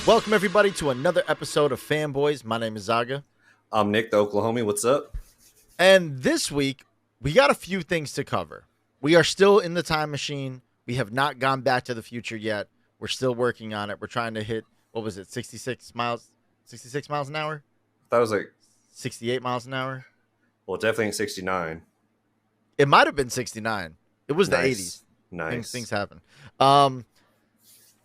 Welcome everybody to another episode of Fanboys. My name is Zaga. I'm Nick, the Oklahomie. What's up? And this week, we got a few things to cover. We are still in the time machine. We have not gone back to the future yet. We're still working on it. We're trying to hit, 66 miles an hour? That was like 68 miles an hour? Well, definitely ain't 69. It might have been 69. It was Nice. the 80s. Nice. Things happen.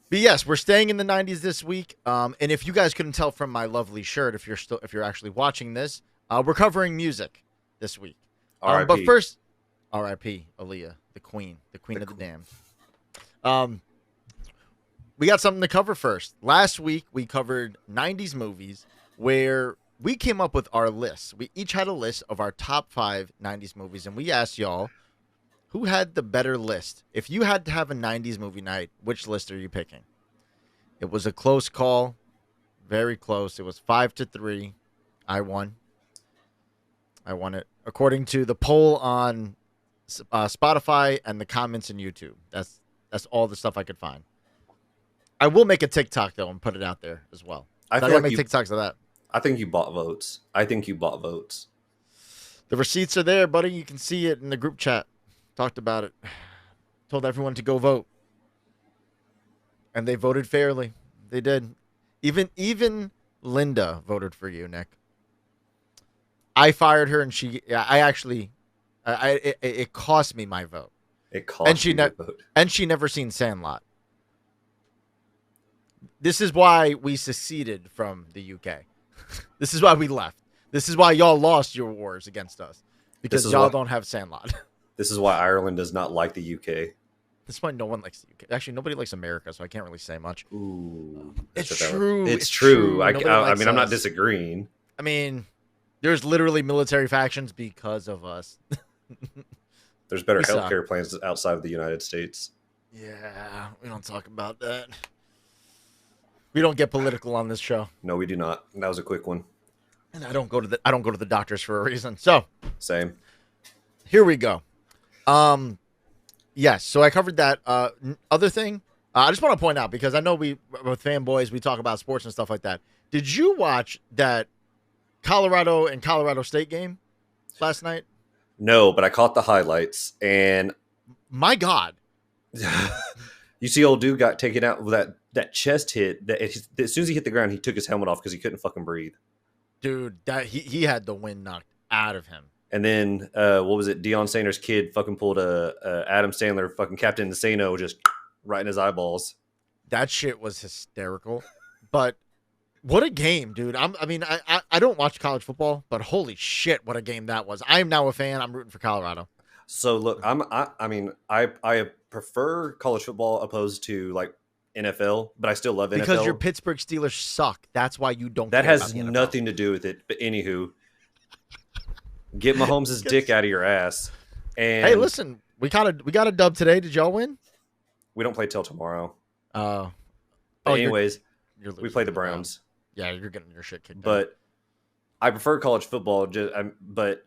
But yes, we're staying in the 90s this week. And if you guys couldn't tell from my lovely shirt, if you're actually watching this, we're covering music this week. R.I.P. But first, R.I.P. Aaliyah, the queen of the damned. We got something to cover first. Last week we covered 90s movies where we came up with our lists. We each had a list of our top 5 90s movies, and we asked y'all, who had the better list? If you had to have a 90s movie night, which list are you picking? It was a close call. Very close. It was 5-3. I won. I won it. According to the poll on Spotify and the comments in YouTube. That's all the stuff I could find. I will make a TikTok, though, and put it out there as well. I gotta make TikToks of that. I think you bought votes. The receipts are there, buddy. You can see it in the group chat. Talked about it. Told everyone to go vote. And they voted fairly. They did. Even Linda voted for you, Nick. I fired her, and it cost me my vote. It cost me my vote. And she never seen Sandlot. This is why we seceded from the UK. This is why we left. This is why y'all lost your wars against us. Because y'all don't have Sandlot. This is why Ireland does not like the UK. This is why no one likes the UK. Actually, nobody likes America, so I can't really say much. Ooh, it's true. It's true. I mean, I'm not disagreeing. I mean, there's literally military factions because of us. There's better healthcare plans outside of the United States. Yeah, we don't talk about that. We don't get political on this show. No, we do not. That was a quick one. And I don't go to the doctors for a reason. So same. Here we go. Yes. So I covered that. Other thing, I just want to point out, because I know with fanboys we talk about sports and stuff like that. Did you watch that Colorado and Colorado State game last night? No, but I caught the highlights, and my God, you see, old dude got taken out with that chest hit. As soon as he hit the ground, he took his helmet off because he couldn't fucking breathe. Dude, that he had the wind knocked out of him. And then, what was it? Deion Sanders' kid fucking pulled a Adam Sandler fucking Captain Insano just right in his eyeballs. That shit was hysterical. But what a game, dude. I don't watch college football, but holy shit, what a game that was. I am now a fan. I'm rooting for Colorado. So look, I prefer college football opposed to like NFL, but I still love NFL. Because your Pittsburgh Steelers suck. That's why you don't. That has nothing to do with it. But anywho, get Mahomes' dick out of your ass. And hey, listen, we got a dub today. Did y'all win? We don't play till tomorrow. Anyways, we play the Browns. Yeah, you're getting your shit kicked. But I prefer college football. But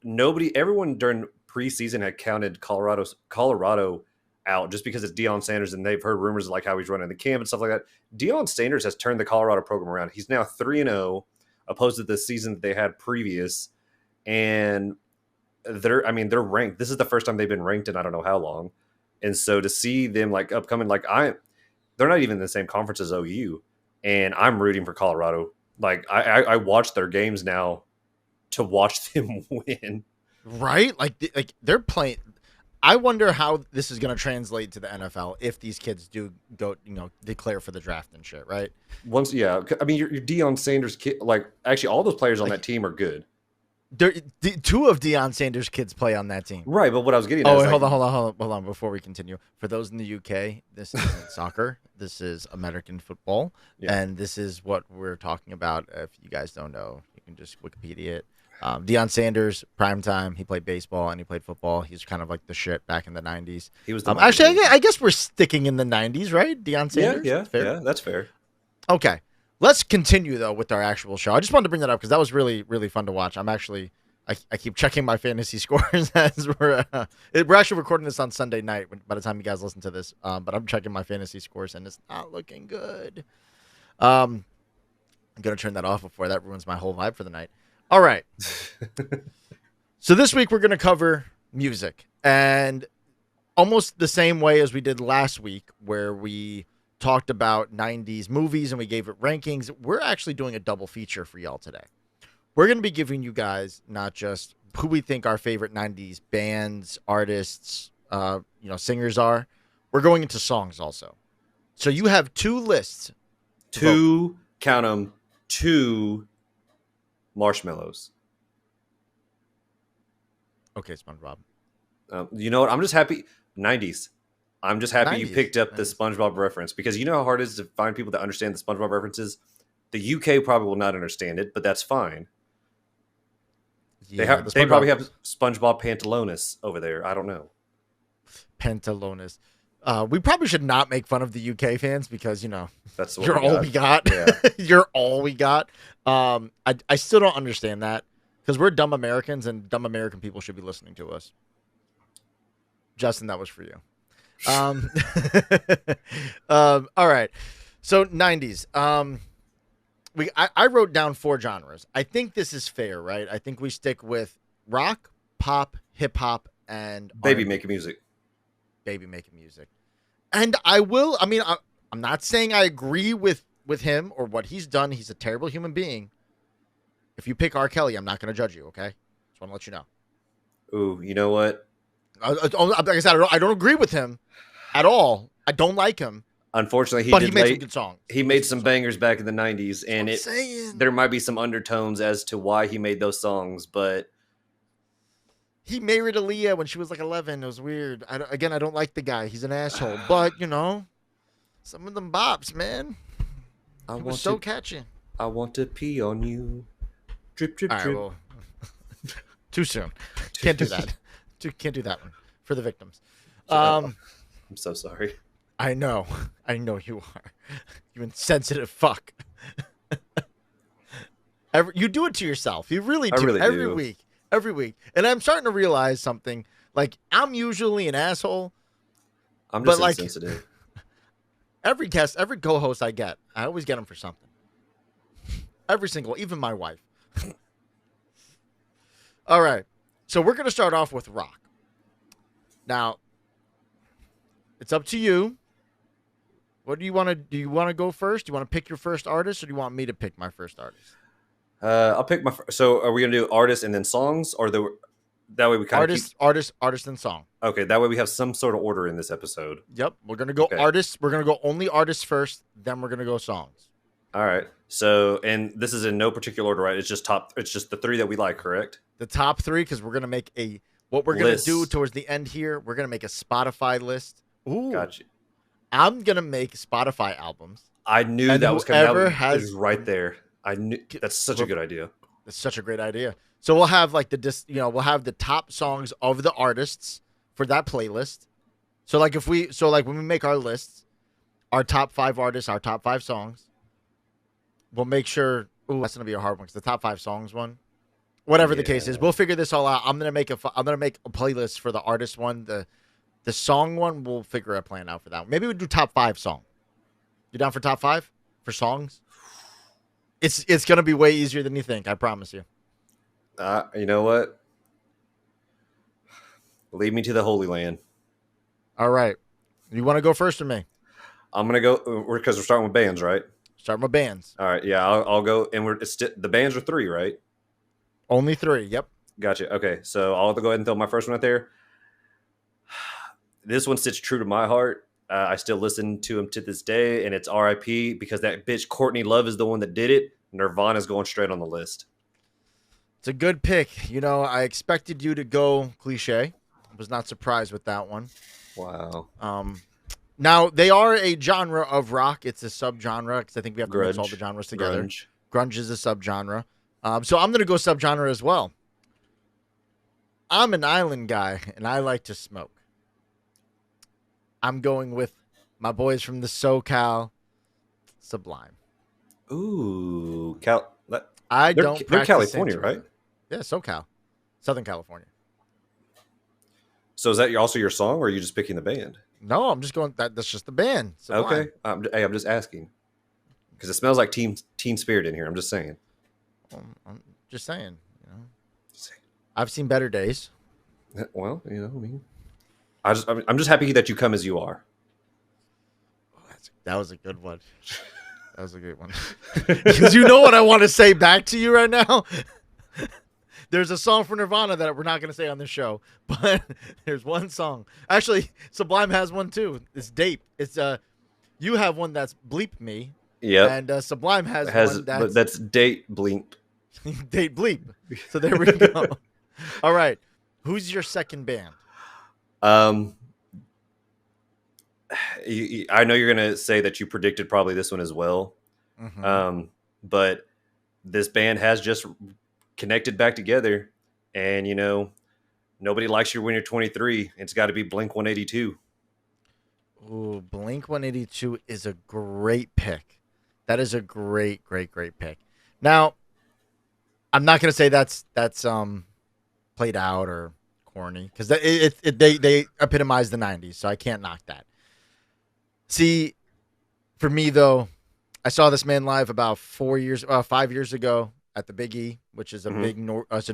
everyone during preseason had counted Colorado out just because it's Deion Sanders, and they've heard rumors of like how he's running the camp and stuff like that. Deion Sanders has turned the Colorado program around. He's now 3-0 opposed to the season that they had previous. And they're ranked. This is the first time they've been ranked in I don't know how long. And so to see them like upcoming, they're not even in the same conference as OU. And I'm rooting for Colorado. Like I watch their games now to watch them win. Right? Like they're playing. I wonder how this is going to translate to the NFL if these kids do go, declare for the draft and shit, right? Your Deion Sanders kid, actually all those players on that team are good. Two of Deion Sanders' kids play on that team. Right, but what I was getting at is hold on before we continue. For those in the UK, this isn't soccer. This is American football, and this is what we're talking about. If you guys don't know, you can just Wikipedia it. Deion Sanders, prime time. He played baseball and he played football. He's kind of like the shit back in the 90s. He was the actually, I guess we're sticking in the 90s, right? Deion Sanders? Yeah, that's fair. Okay. Let's continue, though, with our actual show. I just wanted to bring that up because that was really, really fun to watch. I'm actually I keep checking my fantasy scores as we're actually recording this on Sunday night by the time you guys listen to this. But I'm checking my fantasy scores and it's not looking good. I'm gonna turn that off before that ruins my whole vibe for the night. All right. So this week we're gonna cover music, and almost the same way as we did last week, where we talked about 90s movies and we gave it rankings. We're actually doing a double feature for y'all today. We're going to be giving you guys not just who we think our favorite 90s bands, artists, singers are. We're going into songs also. So you have two lists. Count them, 2 marshmallows. Okay, SpongeBob. You know what? I'm just happy. 90s. I'm just happy 90s, you picked up 90s. the SpongeBob reference, because you know how hard it is to find people that understand the SpongeBob references? The UK probably will not understand it, but that's fine. Yeah, they probably have SpongeBob Pantalones over there. I don't know. Pantalones. We probably should not make fun of the UK fans because, That's what you're all we got. Yeah. You're all we got. I still don't understand that because we're dumb Americans and dumb American people should be listening to us. Justin, that was for you. All right. So 90s. I wrote down 4 genres. I think this is fair, right? I think we stick with rock, pop, hip hop, and Baby R&B. making music. Baby making music. And I'm not saying I agree with him or what he's done. He's a terrible human being. If you pick R. Kelly, I'm not going to judge you, okay? Just want to let you know. Ooh, you know what? Like I said, I don't agree with him at all. I don't like him. Unfortunately, he made some good songs. He made some bangers back in the 90s, and there might be some undertones as to why he made those songs, but he married Aaliyah when she was like 11. It was weird. I don't like the guy. He's an asshole. But, some of them bops, man. It was so catchy. I want to pee on you. Drip, drip, drip. Right, well, too soon. Can't do that. Can't do that one for the victims. I'm so sorry. I know you are. You insensitive fuck. You do it to yourself. You really do. Really every do. week. Every week. And I'm starting to realize something. Like, I'm usually an asshole. I'm just insensitive. Every co-host I get, I always get them for something. Every single, even my wife. All right. So we're going to start off with rock. Now, it's up to you. What do you want to do? You want to go first? Do you want to pick your first artist, or do you want me to pick my first artist? I'll pick my. So, are we gonna do artists and then songs, or that way we kind of artist and song? Okay, that way we have some sort of order in this episode. Yep, we're gonna go artists. We're gonna go only artists first, then we're gonna go songs. All right. So, and this is in no particular order, right? It's just the 3 that we like, correct? The top 3, because we're gonna make what we're gonna do towards the end here. We're gonna make a Spotify list. Ooh, gotcha. I'm gonna make Spotify albums. I knew that was coming out. It was right there. I knew that's such a good idea. That's such a great idea. So we'll have like we'll have the top songs of the artists for that playlist. So like when we make our lists, our top 5 artists, our top 5 songs, we'll make sure. Ooh, that's gonna be a hard one because the top 5 songs one. Whatever the case is, we'll figure this all out. I'm gonna make a playlist for the artist one. The song one, we'll figure a plan out for that one. Maybe we'll do top 5 song. You down for top 5 for songs? It's gonna be way easier than you think. I promise you. You know what? Lead me to the Holy Land. All right. You want to go first or me? I'm gonna go because we're starting with bands, right? Starting with bands. All right. Yeah, I'll go. And the bands are 3, right? Only 3. Yep. Gotcha. Okay, so I'll go ahead and throw my first one out there. This one sits true to my heart. I still listen to him to this day, and it's R.I.P. because that bitch Courtney Love is the one that did it. Nirvana's going straight on the list. It's a good pick. I expected you to go cliche. I was not surprised with that one. Wow. Now, they are a genre of rock. It's a subgenre because I think we have to mix all the genres together. Grunge is a subgenre. So I'm going to go subgenre as well. I'm an island guy, and I like to smoke. I'm going with my boys from the SoCal, Sublime. Ooh, they're California, right? Yeah, SoCal. Southern California. So is that also your song, or are you just picking the band? No, I'm just going. That's just the band. Sublime. Okay. I'm just asking because it smells like teen spirit in here. I'm just saying. I'm just saying. You know, I've seen better days. Well, you know, I mean, I'm just happy that you come as you are. That was a good one. That was a great one. Because you know what I want to say back to you right now? There's a song for Nirvana that we're not going to say on this show, but there's one song. Actually, Sublime has one too. It's Date. It's you have one that's Bleep Me. Yeah. And Sublime has one that's Date Bleep. Date Bleep. So there we go. All right. Who's your second band? I know you're going to say that you predicted probably this one as well. Mm-hmm. But this band has just connected back together, and you know, nobody likes you when you're 23. It's got to be Blink 182. Ooh, Blink 182 is a great pick. That is a great pick. Now, I'm not going to say that's played out or corny, because they epitomize the 90s, so I can't knock that. See, for me though, I saw this man live about 5 years ago at the Big E, which is a it's a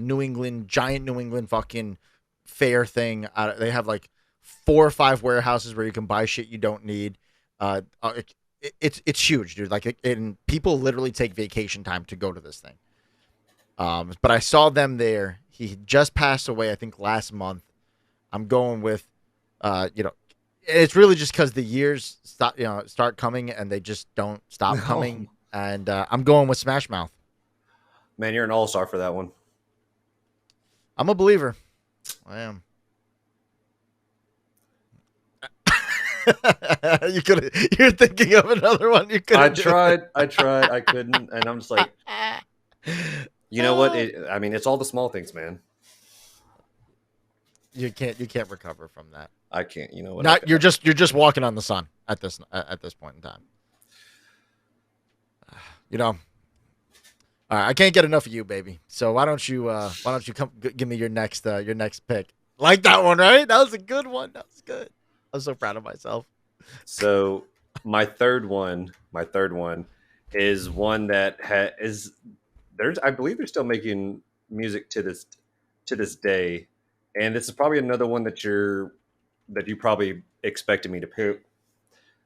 giant New England fucking fair thing. They have like 4 or 5 warehouses where you can buy shit you don't need. It's huge, dude. Like, and people literally take vacation time to go to this thing. But I saw them there. He just passed away, I think, last month. I'm going with, it's really just because the years start coming and they just don't stop coming. And I'm going with Smash Mouth. Man, you're an all-star for that one. I'm a believer. I am. You're thinking of another one. I tried. I couldn't. And I'm just like, you know what? It's all the small things, man. You can't recover from that. I can't. You know what? You're just walking on the sun at this point in time. You know. All right, I can't get enough of you, baby. So why don't you come give me your next pick? Like that one, right? That was a good one. That was good. I'm so proud of myself. So my third one is one that I believe they're still making music to this day, and this is probably another one that you probably expected me to pick.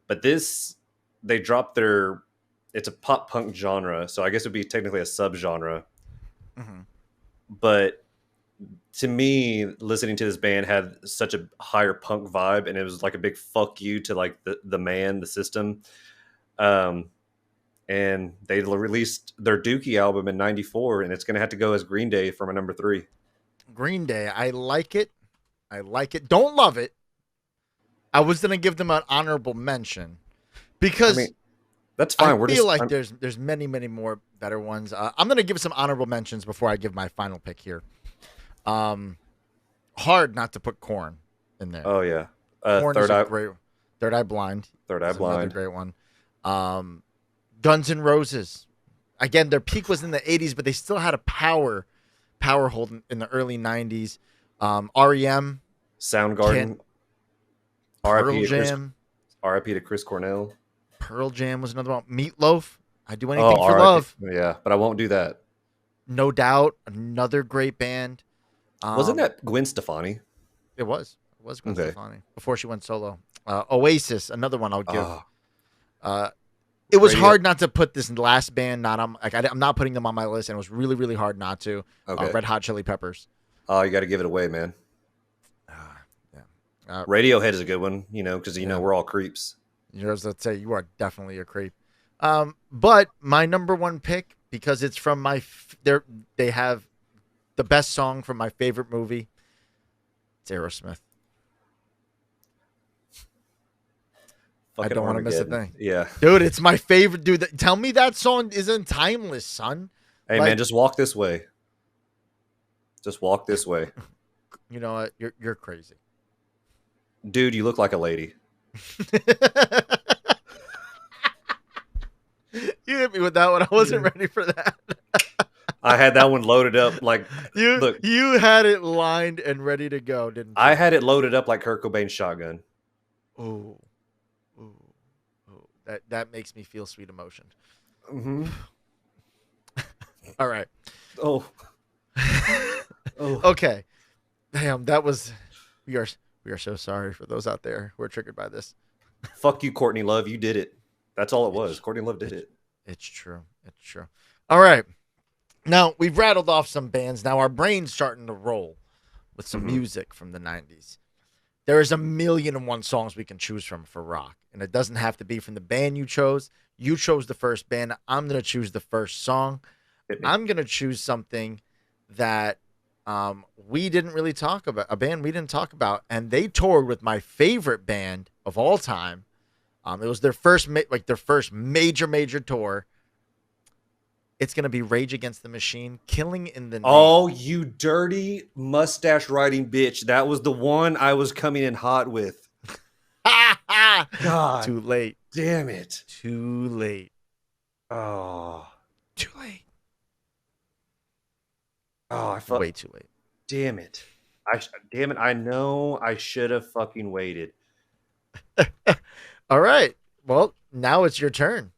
But they dropped it's a pop punk genre, so I guess it would be technically a subgenre. Mm-hmm. But to me, listening to this band had such a higher punk vibe, and it was like a big fuck you to like the system. And they released their Dookie album in '94, and it's going to have to go as Green Day for my number 3. Green Day, I like it. Don't love it. I was going to give them an honorable mention because that's fine. I feel like there's many more better ones. I'm going to give some honorable mentions before I give my final pick here. Hard not to put Korn in there. Oh yeah, Korn is a great. Third Eye Blind. Another great one. Guns N' Roses. Again, their peak was in the 80s, but they still had a power hold in the early 90s. REM. Soundgarden. Pearl Jam. R.I.P. to Chris Cornell. Pearl Jam was another one. Meatloaf. I do anything for love. Yeah, but I won't do that. No Doubt. Another great band. Wasn't that Gwen Stefani? It was. It was Gwen Stefani before she went solo. Oasis. Another one I'll give. It was hard not to put this last band. I'm not putting them on my list, and it was really, really hard not to. Okay. Red Hot Chili Peppers. Oh, you got to give it away, man. Radiohead is a good one, because we're all creeps. Let's say you are definitely a creep. But my number one pick, because it's from they have the best song from my favorite movie. It's Aerosmith. I don't want to miss a thing. Yeah. Dude, it's my favorite. Dude, tell me that song isn't timeless, son. Hey, man, just walk this way. Just walk this way. You know what? You're crazy. Dude, you look like a lady. You hit me with that one. I wasn't ready for that. I had that one loaded up. Like, You look, you had it lined and ready to go, didn't I you? had it loaded up like Kurt Cobain's shotgun. Oh, oh, oh. That makes me feel sweet emotion. Mm-hmm. All right. Oh, oh. Okay. Damn, that was. We are we are so sorry for those out there who are triggered by this. Fuck you, Courtney Love. You did it. That's all it was. It's Courtney Love did it's, it. it's true. It's true. All right. Now we've rattled off some bands. Now our brain's starting to roll with some music from the '90s. There is 1,000,001 songs we can choose from for rock, and it doesn't have to be from the band you chose. You chose the first band. I'm gonna choose the first song. Hit me. I'm gonna choose something that we didn't really talk about, a band we didn't talk about, and they toured with my favorite band of all time. It was their first their first major tour. It's gonna be Rage Against the Machine, Killing in the Name. Oh, you dirty mustache riding bitch. That was the one I was coming in hot with. God. Too late. Damn it. Too late. Oh. Too late. Oh, I felt Way too late. Damn it. Damn it. I know I should have fucking waited. All right. Well, now it's your turn.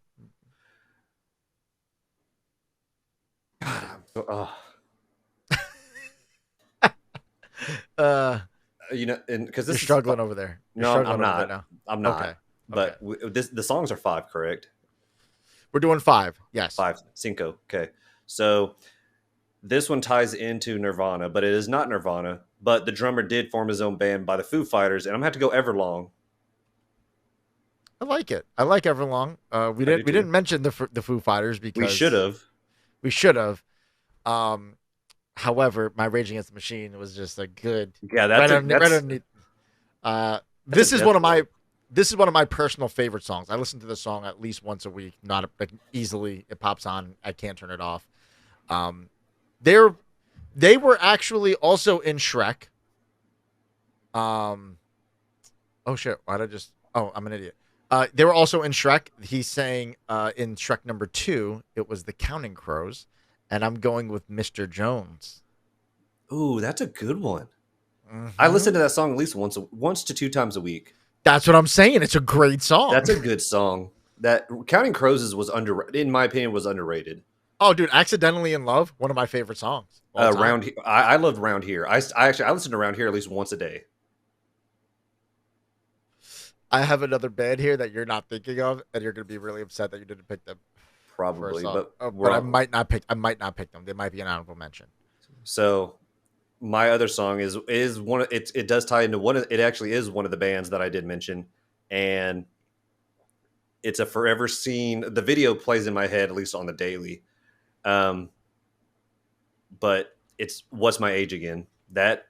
God, I'm so, you know, and because this You're struggling over there. No, I'm not. Now. I'm not. Okay. But the songs are 5, correct? We're doing 5. Yes. 5, cinco. Okay. So this one ties into Nirvana, but it is not Nirvana. But the drummer did form his own band by the Foo Fighters, and I'm gonna have to go Everlong. I like it. I like Everlong. We didn't mention the Foo Fighters because We should have. We should have. However, my Rage Against the Machine was just a good. Yeah, that's this is one of my personal favorite songs. I listen to the song at least once a week. Not like easily. It pops on. I can't turn it off. They were actually also in Shrek. Oh shit! Why did I just? Oh, I'm an idiot. They were also in Shrek. He sang in Shrek number 2. It was the Counting Crows, and I'm going with Mr. Jones. Ooh, that's a good one. I listen to that song at least once to 2 times a week. That's what I'm saying. It's a great song. That's a good song. That Counting Crows was in my opinion, was underrated. Oh, dude, Accidentally in Love, one of my favorite songs. Round Here, I loved Round Here. I listen to Round Here at least once a day. I have another band here that you're not thinking of, and you're going to be really upset that you didn't pick them. Probably, but I might not pick them. They might be an honorable mention. So, my other song is one of it does tie into one of it actually is one of the bands that I did mention, and it's a forever scene. The video plays in my head at least on the daily, but it's What's My Age Again. That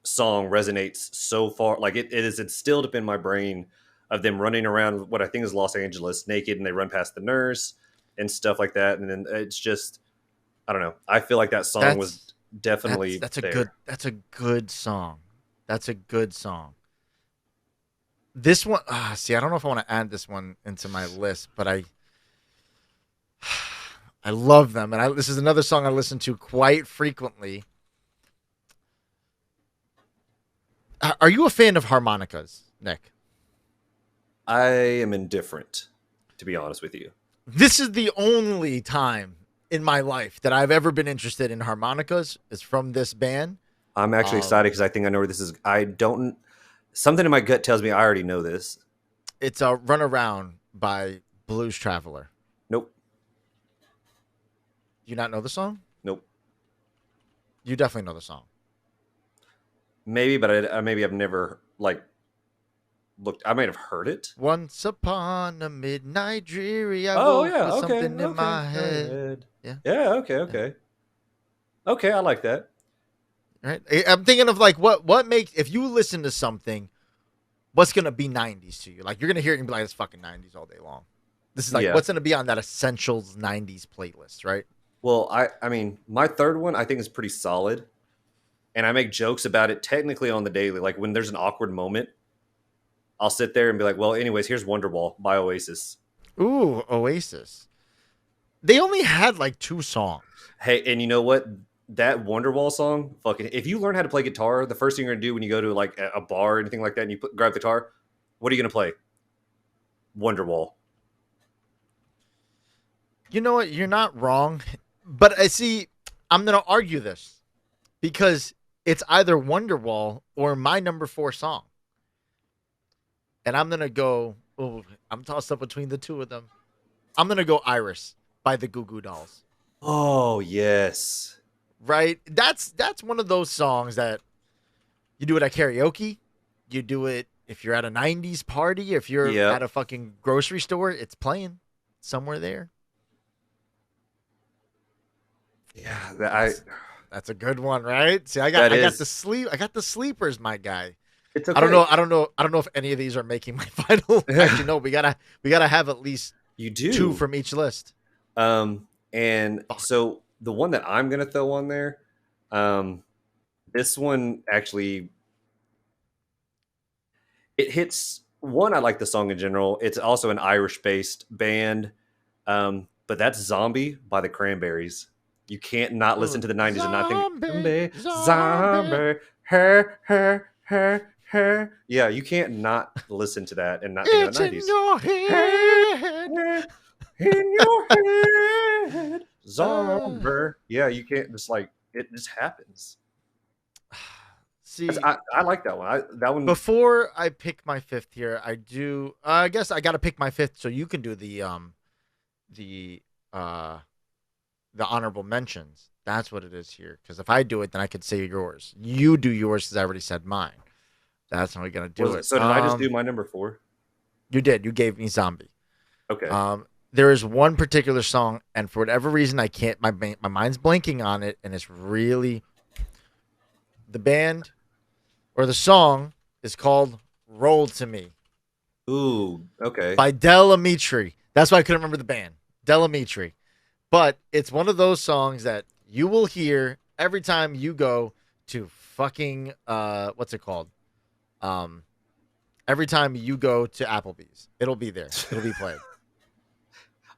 song resonates so far, like it is instilled up in my brain of them running around what I think is Los Angeles naked, and they run past the nurse and stuff like that, and then it's just I don't know. I feel like that song was definitely that's a good song. That's a good song. This one, see, I don't know if I want to add this one into my list, but I love them, and this is another song I listen to quite frequently. Are you a fan of harmonicas, Nick? I am indifferent, to be honest with you. This is the only time in my life that I've ever been interested in harmonicas is from this band. I'm actually excited because I think I know where this is. Something in my gut tells me I already know this. It's a Run Around by Blues Traveler. Nope. Do you not know the song? Nope. You definitely know the song. Maybe, but maybe I've never looked. I might have heard it. Once upon a midnight dreary, I woke with something in my head. Yeah. Yeah. Okay. Okay, I like that. Right. I'm thinking of what makes, if you listen to something, what's gonna be 90s to you? Like you're gonna hear it and be like, it's fucking 90s all day long. This is what's gonna be on that Essentials 90s playlist, right? Well, I mean, my third one I think is pretty solid, and I make jokes about it technically on the daily. Like when there's an awkward moment, I'll sit there and be like, well, anyways, here's Wonderwall by Oasis. Ooh, Oasis. They only had like 2 songs. Hey, and you know what? That Wonderwall song, fucking. If you learn how to play guitar, the first thing you're gonna do when you go to like a bar or anything like that, and you grab the guitar, what are you gonna play? Wonderwall. You know what? You're not wrong, but I see. I'm gonna argue this because it's either Wonderwall or my number 4 song, and I'm gonna go. Oh, I'm tossed up between the two of them. I'm gonna go Iris by the Goo Goo Dolls. Oh yes. Right? That's one of those songs that you do it at karaoke. You do it if you're at a 90s party. If you're Yep. at a fucking grocery store, it's playing somewhere there. Yeah, That's a good one, right? See, I got the sleepers, my guy. it's okay. I don't know if any of these are making my final. Actually, no, we gotta have at least You do 2 from each list. And so the one that I'm gonna throw on there, this one actually it hits one. I like the song in general. It's also an Irish-based band, but that's "Zombie" by the Cranberries. You can't not listen to the '90s and not think zombie, her. Yeah, you can't not listen to that and not think of the '90s. In your head. In your head, zombie. Yeah, you can't just like it just happens. See, I like that one. That one. before I pick my 5th here, I do. I guess I got to pick my 5th, so you can do the honorable mentions. That's what it is here. Because if I do it, then I could say yours. You do yours because I already said mine. That's how we're gonna do it. So did I just do my number 4? You did. You gave me Zombie. Okay. There is one particular song, and for whatever reason, I can't. My mind's blanking on it, and it's really the band or the song is called "Roll to Me" Ooh. Okay. by Del Amitri. That's why I couldn't remember the band, Del Amitri. But it's one of those songs that you will hear every time you go to fucking what's it called? Every time you go to Applebee's, it'll be there. It'll be played.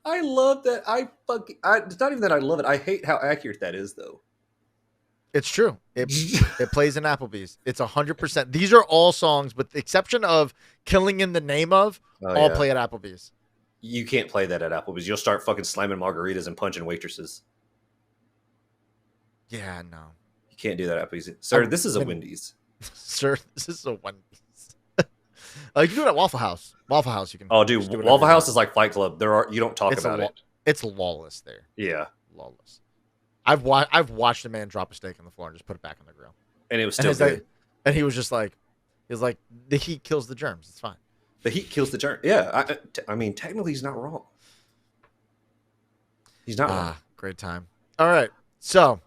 I love that. It's not even that I love it. I hate how accurate that is, though. It's true. It plays in Applebee's. It's 100%. These are all songs, with the exception of "Killing in the Name of," all play at Applebee's. You can't play that at Applebee's. You'll start fucking slamming margaritas and punching waitresses. Yeah, no. You can't do that at Applebee's. Sir, this is a Wendy's. Sir, this is a Wendy's. You can do it at Waffle House. Waffle House, you can. Oh, dude, Waffle House is like Fight Club. You don't talk about it. It's lawless there. Yeah, lawless. I've watched a man drop a steak on the floor and just put it back on the grill, and it was still good. And he was like, the heat kills the germs. It's fine. The heat kills the germ. Yeah, I mean, technically, he's not wrong. He's not wrong. Great time. All right, so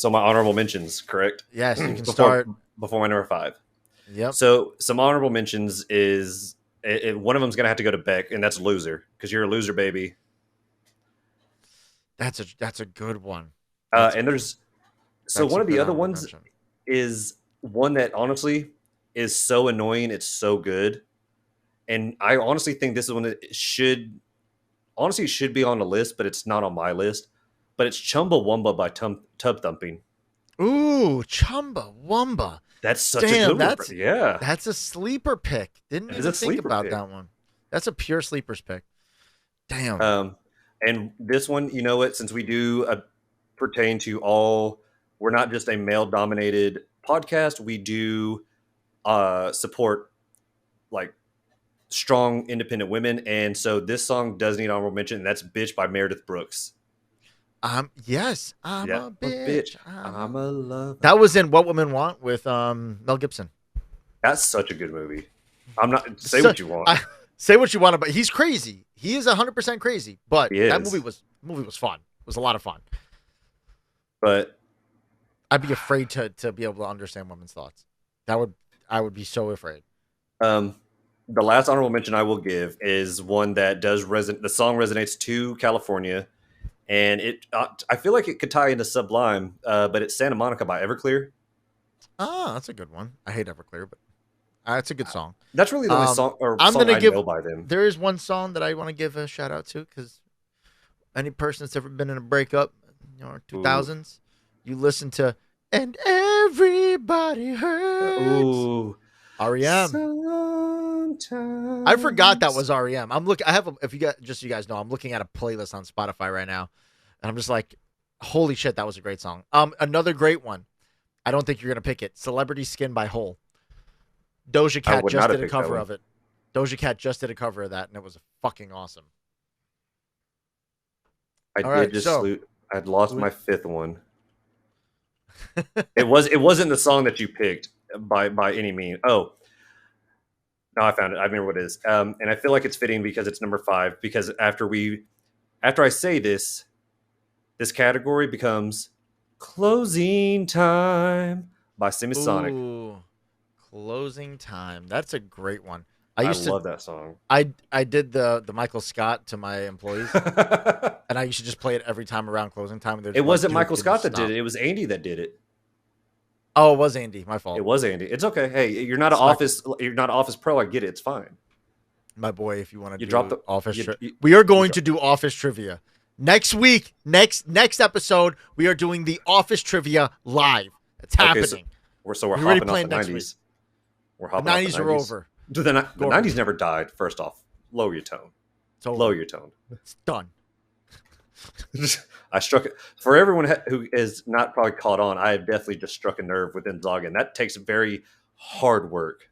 my honorable mentions, correct? Yes, you can start before my number 5. Yep. So some honorable mentions is one of them's gonna have to go to Beck, and that's "Loser" because you're a loser, baby. That's a good one. And there's one of the other ones is one that honestly is so annoying. It's so good, and I honestly think this is one that should be on the list, but it's not on my list. But it's "Chumbawamba" by Tub Thumping. Ooh, Chumbawamba. That's such a good one. Yeah. That's a sleeper pick. Didn't even think about that one. That's a pure sleepers pick. Damn. And this one, you know what? Since we do pertain to all, we're not just a male-dominated podcast. We do support like strong, independent women, and so this song does need honorable mention. And that's "Bitch" by Meredith Brooks. Yes, I'm a bitch. I'm a lover. That was in What Women Want with Mel Gibson. That's such a good movie. I'm not say what you want. Say what you want, but he's crazy. He is 100% crazy. But that movie was fun. It was a lot of fun. But I'd be afraid to be able to understand women's thoughts. I would be so afraid. The last honorable mention I will give is one that does the song resonates to California. And I feel like it could tie into Sublime, but it's "Santa Monica" by Everclear. Oh, that's a good one. I hate Everclear, but it's a good song. That's really the only song I know by them. There is one song that I want to give a shout out to because Any person that's ever been in a breakup, Ooh. 2000s, you listen to "And Everybody Hurts." Ooh. REM. Sometimes. I forgot that was REM. I'm looking. I have, if you guys, just so you guys know, I'm looking at a playlist on Spotify right now, and I'm just like, holy shit, that was a great song. Another great one. I don't think you're gonna pick it. "Celebrity Skin" by Hole. Doja I Cat would just not have did a picked that cover one. of it. Doja Cat just did a cover of that, and it was fucking awesome. I All did right, just so salute. I'd lost my fifth one. It wasn't the song that you picked by any means. Oh, no, I found it. I remember what it is. And I feel like it's fitting because it's number 5. Because after I say this category becomes "Closing Time" by Semisonic. ooh, "Closing Time." That's a great one. I love that song. I did the Michael Scott to my employees, and I used to just play it every time around closing time. It wasn't Michael Scott that did it. It was Andy that did it. Oh, it was Andy. My fault. It was Andy. It's okay. Hey, you're not an office pro. I get it. It's fine. My boy, if you want to You do dropped the office, you, we are going to do office trivia next week. Next episode, we are doing the office trivia live. It's happening. So we're already hopping off the 90s. We're hopping The off the 90s are over. The 90s never died. First off, lower your tone. Lower your tone. It's done. I struck it. For everyone who is not probably caught on, I have definitely just struck a nerve within Zaga, and that takes very hard work.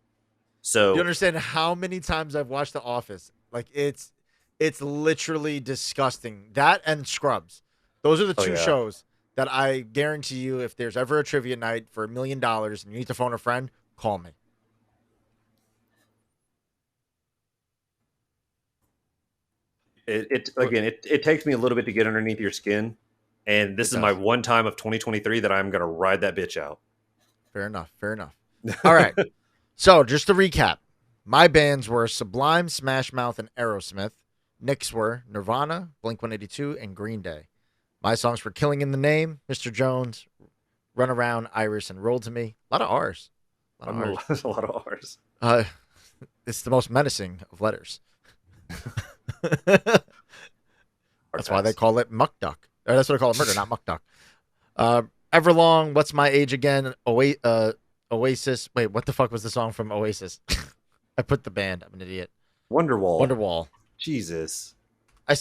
So you understand how many times I've watched The Office? Like it's literally disgusting. That and Scrubs. Those are the two shows that I guarantee you, if there's ever a trivia night for $1 million and you need to phone a friend, call me. It takes me a little bit to get underneath your skin, and this is my one time of 2023 that I'm gonna ride that bitch out. Fair enough. All right. So just to recap, my bands were Sublime, Smash Mouth, and Aerosmith. Nick's were Nirvana, Blink-182, and Green Day. My songs were "Killing in the Name," Mr. Jones, "Run Around," Iris, and "Roll to Me." A lot of R's. A lot of R's. It's the most menacing of letters. That's why they call it Muck Duck. Or that's what I call it, murder, not Muck Duck. Everlong, "What's My Age Again?" Oasis. Wait, what the fuck was the song from Oasis? I put the band. I'm an idiot. Wonderwall. Jesus. I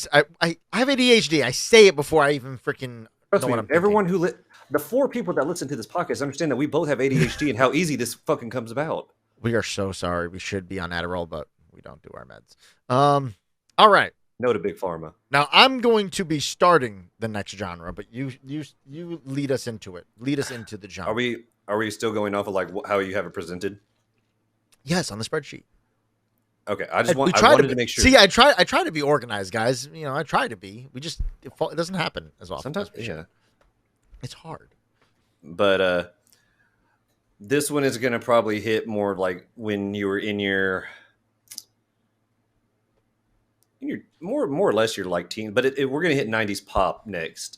have ADHD. I say it before I even freaking know what I'm thinking. Everyone the 4 people that listen to this podcast understand that we both have ADHD and how easy this fucking comes about. We are so sorry. We should be on Adderall, but we don't do our meds. All right. No to Big Pharma. Now I'm going to be starting the next genre, but you lead us into it. Lead us into the genre. Are we still going off of like how you have it presented? Yes, on the spreadsheet. Okay, I wanted to make sure. See, I try to be organized, guys. I try to be. It doesn't happen as often. Sometimes, yeah, it's hard. But this one is going to probably hit more like when you were in your more or less your like teen. But we're going to hit 90s pop next.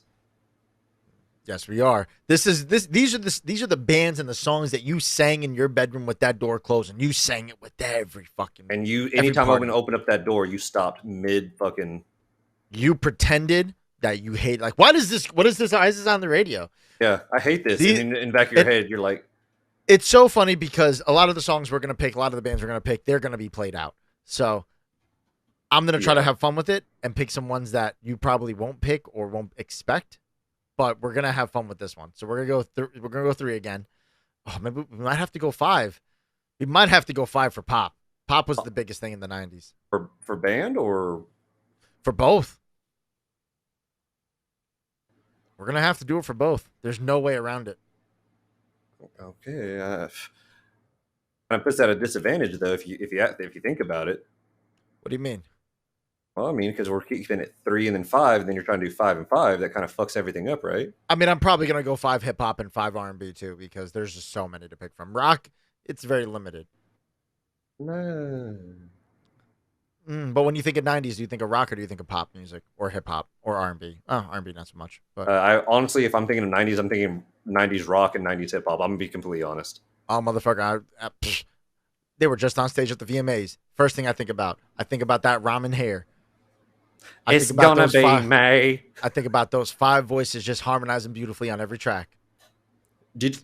Yes, we are. These are the bands and the songs that you sang in your bedroom with that door closed, and you sang it with every fucking. And anytime I'm going to open up that door, you stopped mid fucking. You pretended that you hate. Like, what is this? Why is this on the radio? Yeah, I hate this. And in the back of your head, you're like. It's so funny because a lot of the songs we're going to pick, a lot of the bands we're going to pick, they're going to be played out. So I'm going to try to have fun with it and pick some ones that you probably won't pick or won't expect. But we're gonna have fun with this one, so we're gonna go 3 again. Oh, maybe we might have to go 5. We might have to go 5 for pop. Pop was the biggest thing in the 90s. For band or for both. We're gonna have to do it for both. There's no way around it. Okay, it puts that at a disadvantage though if you think about it. What do you mean? Well, I mean, because we're keeping it 3 and then 5, and then you're trying to do 5 and 5. That kind of fucks everything up, right? I mean, I'm probably gonna go 5 hip hop and 5 R&B too, because there's just so many to pick from. Rock, it's very limited. No. But when you think of 90s, do you think of rock or do you think of pop music or hip hop or R&B? Oh, R&B not so much. But I honestly, if I'm thinking of 90s, I'm thinking 90s rock and 90s hip hop. I'm gonna be completely honest. Oh, motherfucker! They were just on stage at the VMAs. First thing I think about that ramen hair. I think It's about gonna those be five. May. I think about those 5 voices just harmonizing beautifully on every track. Did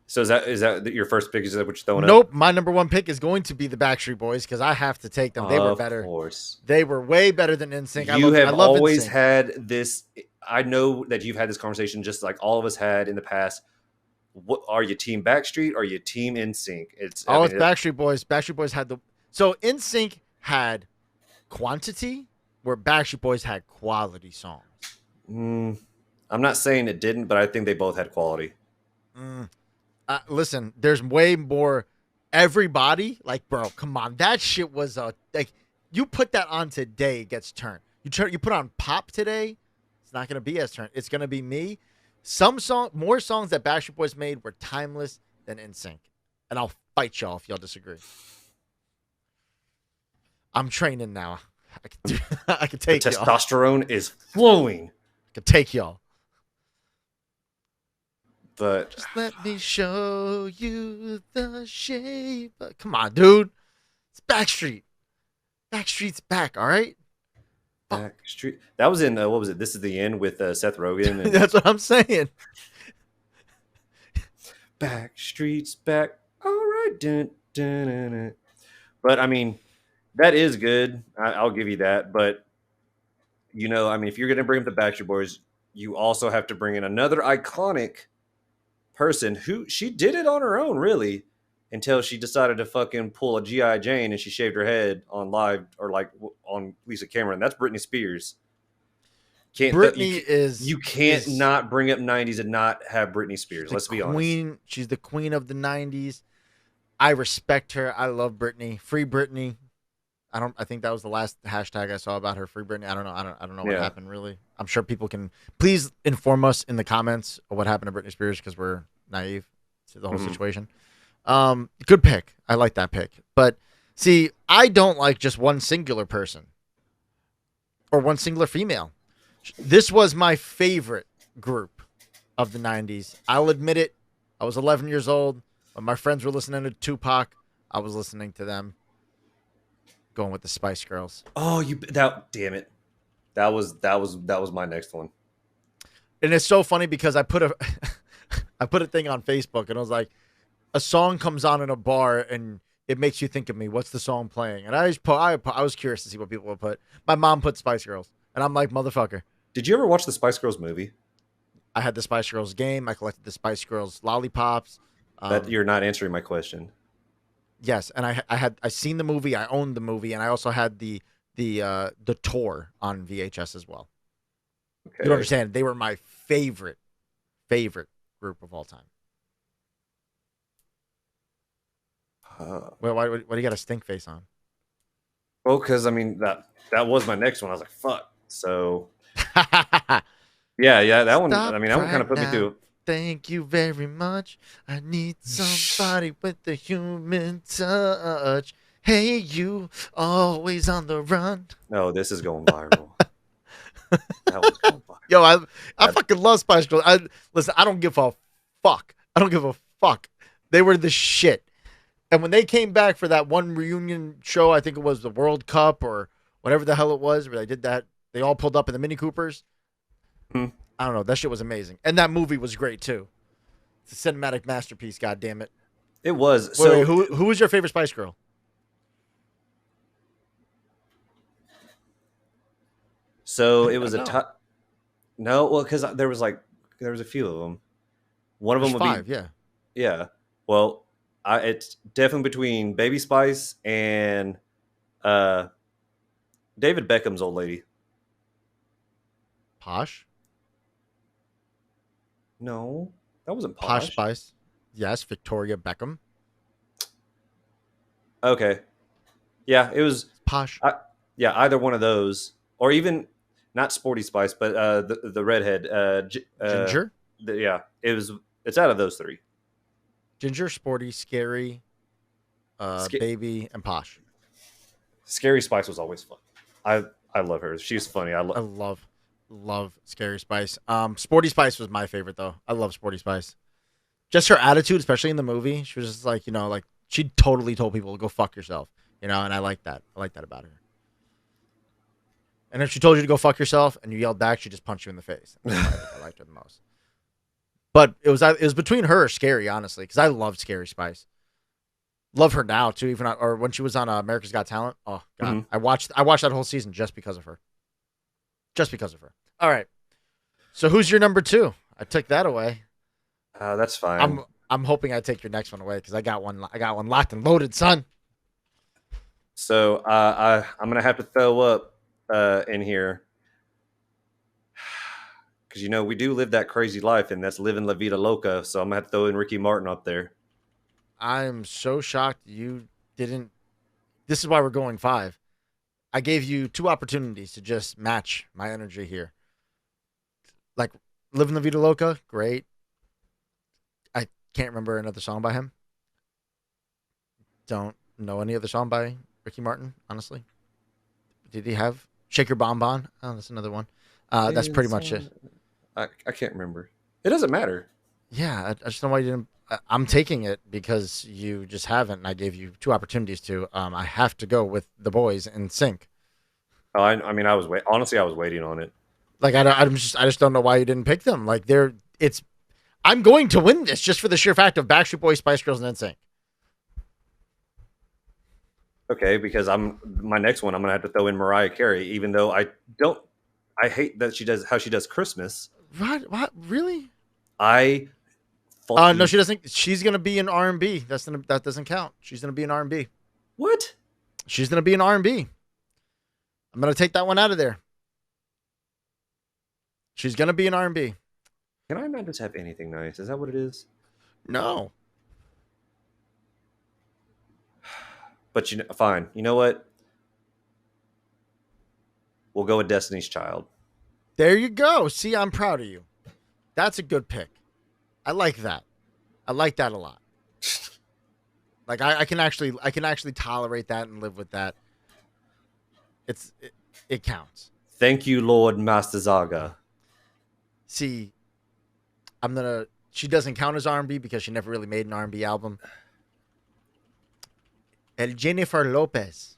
so? Is that your first pick? Is that what you're throwing up? Nope, my number one pick is going to be the Backstreet Boys because I have to take them. They were Of better. course. They were way better than NSYNC. You I have love always NSYNC. had this. I know that you've had this conversation just like all of us had in the past. What are you, team Backstreet or are you team NSYNC? Oh, it's Backstreet Boys. Backstreet Boys had the so NSYNC had quantity where Backstreet Boys had quality songs. I'm not saying it didn't, but I think they both had quality. Listen, there's way more. Everybody, like, bro, come on, that shit was like, you put that on today, it gets turned. You put on pop today, it's not gonna be as turned. It's gonna be me. More songs that Backstreet Boys made were timeless than NSYNC, and I'll fight y'all if y'all disagree. I'm training now. I can take The y'all. testosterone is flowing. I can take y'all. But Just let me show you the shape. Come on, dude. It's Backstreet. Backstreet's back, all right? Backstreet. That was in what was it? This Is the End with Seth Rogen. And That's what I'm saying. Backstreet's back. All right. Dun, dun, dun, dun. But I mean, that is good. I'll give you that. But I mean, if you're going to bring up the Backstreet Boys, you also have to bring in another iconic person who she did it on her own, really, until she decided to fucking pull a G.I. Jane and she shaved her head on live or like on Lisa Cameron. That's Britney Spears. You can't not bring up 90s and not have Britney Spears. Let's be honest. She's the queen of the 90s. I respect her. I love Britney. Free Britney. I think that was the last hashtag I saw about her. Free Britney. I don't know. I don't know what happened really. I'm sure people can please inform us in the comments of what happened to Britney Spears because we're naive to the whole situation. Good pick. I like that pick. But see, I don't like just one singular person or one singular female. This was my favorite group of the 90s. I'll admit it. I was 11 years old. When my friends were listening to Tupac, I was listening to them. Going with the Spice Girls. Oh, damn it. That was my next one. And it's so funny because I put a thing on Facebook and I was like, a song comes on in a bar and it makes you think of me. What's the song playing? And I was curious to see what people would put. My mom put Spice Girls. And I'm like, motherfucker. Did you ever watch the Spice Girls movie? I had the Spice Girls game. I collected the Spice Girls lollipops. You're not answering my question. Yes, and I seen the movie. I owned the movie, and I also had the tour on VHS as well. Okay. You don't understand? They were my favorite group of all time. Why do you got a stink face on? Well, because I mean that was my next one. I was like, fuck. So yeah, that one. I mean, that one kind of put me through. Thank you very much. I need somebody with the human touch. Hey, you, always on the run. No, this is going viral. That was going viral. Yo, I fucking love Spice Girls. Listen, I don't give a fuck. I don't give a fuck. They were the shit. And when they came back for that one reunion show, I think it was the World Cup or whatever the hell it was, where they did that, they all pulled up in the Mini Coopers. I don't know. That shit was amazing. And that movie was great, too. It's a cinematic masterpiece, goddammit. It was. Wait, who was your favorite Spice Girl? So it was No, well, because there was a few of them. One of them would 5, be... yeah. Yeah. Well, it's definitely between Baby Spice and David Beckham's old lady. Posh? No, that wasn't Posh. Posh Spice. Yes, Victoria Beckham. Okay. Yeah, it was Posh. Either one of those, or even not Sporty Spice, but the redhead, Ginger. It's out of those three. Ginger, Sporty, Scary, Baby, and Posh. Scary Spice was always fun. I love her. She's funny. I love Scary Spice. Sporty Spice was my favorite though. I love Sporty Spice. Just her attitude, especially in the movie. She was just like, like she totally told people to go fuck yourself, and I like that. I like that about her. And if she told you to go fuck yourself and you yelled back, she just punched you in the face. That's why I think I liked her the most. But it was between her or Scary, honestly, because I loved Scary Spice. Love her now too, even or when she was on America's Got Talent. Oh god, Mhm. I watched that whole season just because of her. Just because of her. All right. So who's your number 2? I took that away. That's fine. I'm hoping I take your next one away because I got one locked and loaded, son. So I'm gonna have to throw up in here because we do live that crazy life, and that's living La Vida Loca. So I'm gonna have to throw in Ricky Martin up there. I'm so shocked you didn't. This is why we're going 5. I gave you 2 opportunities to just match my energy here. Like, Living La Vida Loca, great. I can't remember another song by him. Don't know any other song by Ricky Martin, honestly. Did he have Shake Your Bon Bon? Oh, that's another one. That's pretty much it. I can't remember. It doesn't matter. Yeah, I just don't know why you didn't. I'm taking it because you just haven't, and I gave you 2 opportunities to. I have to go with the boys in sync. Oh, I mean, honestly, I was waiting on it. Like I just don't know why you didn't pick them. Like I'm going to win this just for the sheer fact of Backstreet Boys, Spice Girls, and NSYNC. Okay, because my next one. I'm gonna have to throw in Mariah Carey, even though I don't. I hate that how she does Christmas. What? Really? I. No, she doesn't. She's gonna be in R&B. That doesn't count. She's gonna be in R&B. What? She's gonna be in R&B. I'm gonna take that one out of there. She's gonna be in R&B. Can I not just have anything nice? Is that what it is? No. But fine. You know what? We'll go with Destiny's Child. There you go. See, I'm proud of you. That's a good pick. I like that. I like that a lot. Like I can actually tolerate that and live with that. It counts. Thank you, Lord Master Zaga. See, she doesn't count as R&B because she never really made an R&B album. El Jennifer Lopez.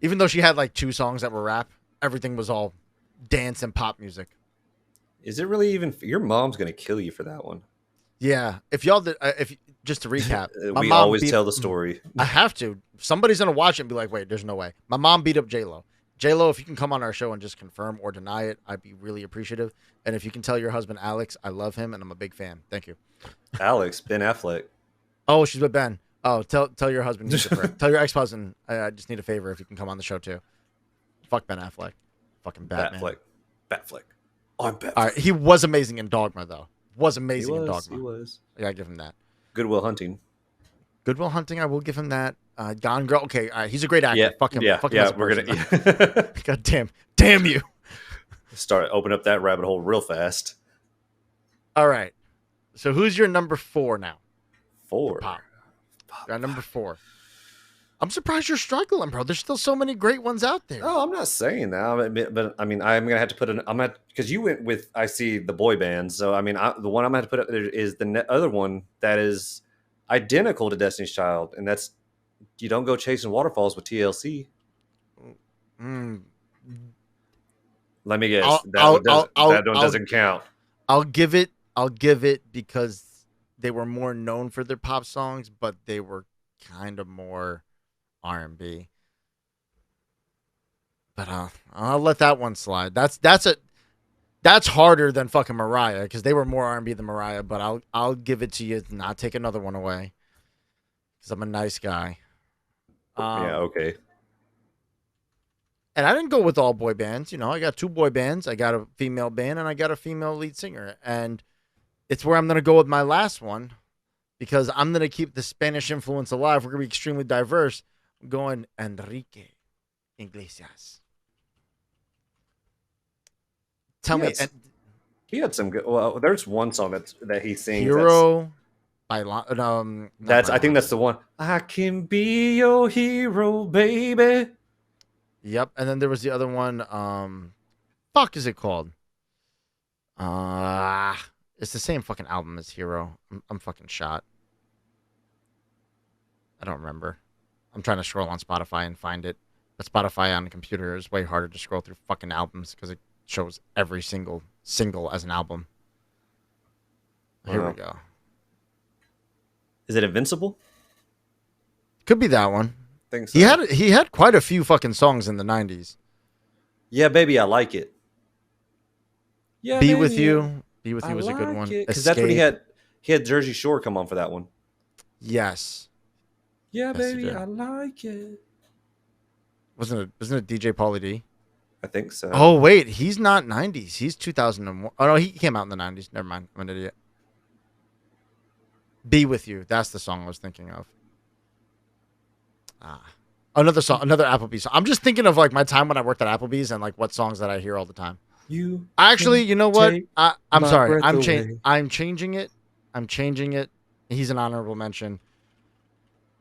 Even though she had like 2 songs that were rap, everything was all dance and pop music. Is it really even? Your mom's gonna kill you for that one. Yeah. If y'all did, just to recap, we always tell the story. I have to. Somebody's gonna watch it and be like, "Wait, there's no way." My mom beat up J-Lo. J-Lo, if you can come on our show and just confirm or deny it, I'd be really appreciative. And if you can tell your husband Alex, I love him and I'm a big fan. Thank you. Alex, Ben Affleck. Oh, she's with Ben. Oh, tell your husband. Tell your ex-husband. I just need a favor if you can come on the show too. Fuck Ben Affleck. Fucking Batman. Batfleck. I'm Batfleck. All right, he was amazing in Dogma though. Was amazing in Dogma. He was. I gotta give him that. Good Will Hunting. Good Will Hunting. I will give him that. Gone Girl. Okay, he's a great actor. Yeah, Fuck him. Yeah, fuck him yeah. as a We're person. gonna God damn you. open up that rabbit hole real fast. All right. So who's your number 4 now? 4. Pop. Got number 4. I'm surprised you're struggling, bro. There's still so many great ones out there. Oh, I'm not saying that, but I mean, I'm gonna have to put because you went with I see the boy bands, so I mean, the one I'm gonna have to put up there is the other one that is identical to Destiny's Child, and that's You Don't Go Chasing Waterfalls with TLC. Let me guess. That one doesn't count. I'll give it because they were more known for their pop songs, but they were kind of more R&B. But I'll let that one slide. That's harder than fucking Mariah because they were more R&B than Mariah. But I'll give it to you. Not take another one away because I'm a nice guy. Yeah. Okay. And I didn't go with all boy bands. You know, I got 2 boy bands. I got a female band and I got a female lead singer. And it's where I'm going to go with my last one because I'm going to keep the Spanish influence alive. We're going to be extremely diverse. I'm going Enrique Iglesias. Tell me. He had some good. Well, there's one song that he sings. Hero. I think that's the one. I can be your hero, baby. Yep. And then there was the other one. Fuck is it called? It's the same fucking album as Hero. I'm fucking shot. I don't remember. I'm trying to scroll on Spotify and find it. But Spotify on the computer is way harder to scroll through fucking albums because it shows every single as an album. Here we go. Is it Invincible? Could be that one. I think so. He had quite a few fucking songs in the 90s. Yeah, baby, I like it. Yeah, Be With You. Be With You was a good one. Because that's when he had Jersey Shore come on for that one. Yes. Yeah, baby, I like it. Wasn't it DJ Pauly D? I think so. Oh wait, he's not 90s. He's 2001. Oh no, he came out in the 90s. Never mind. I'm an idiot. Be With You. That's the song I was thinking of. Another song, another Applebee's song. I'm just thinking of like my time when I worked at Applebee's and like what songs that I hear all the time. You know what? I'm sorry. I'm changing it. I'm changing it. He's an honorable mention.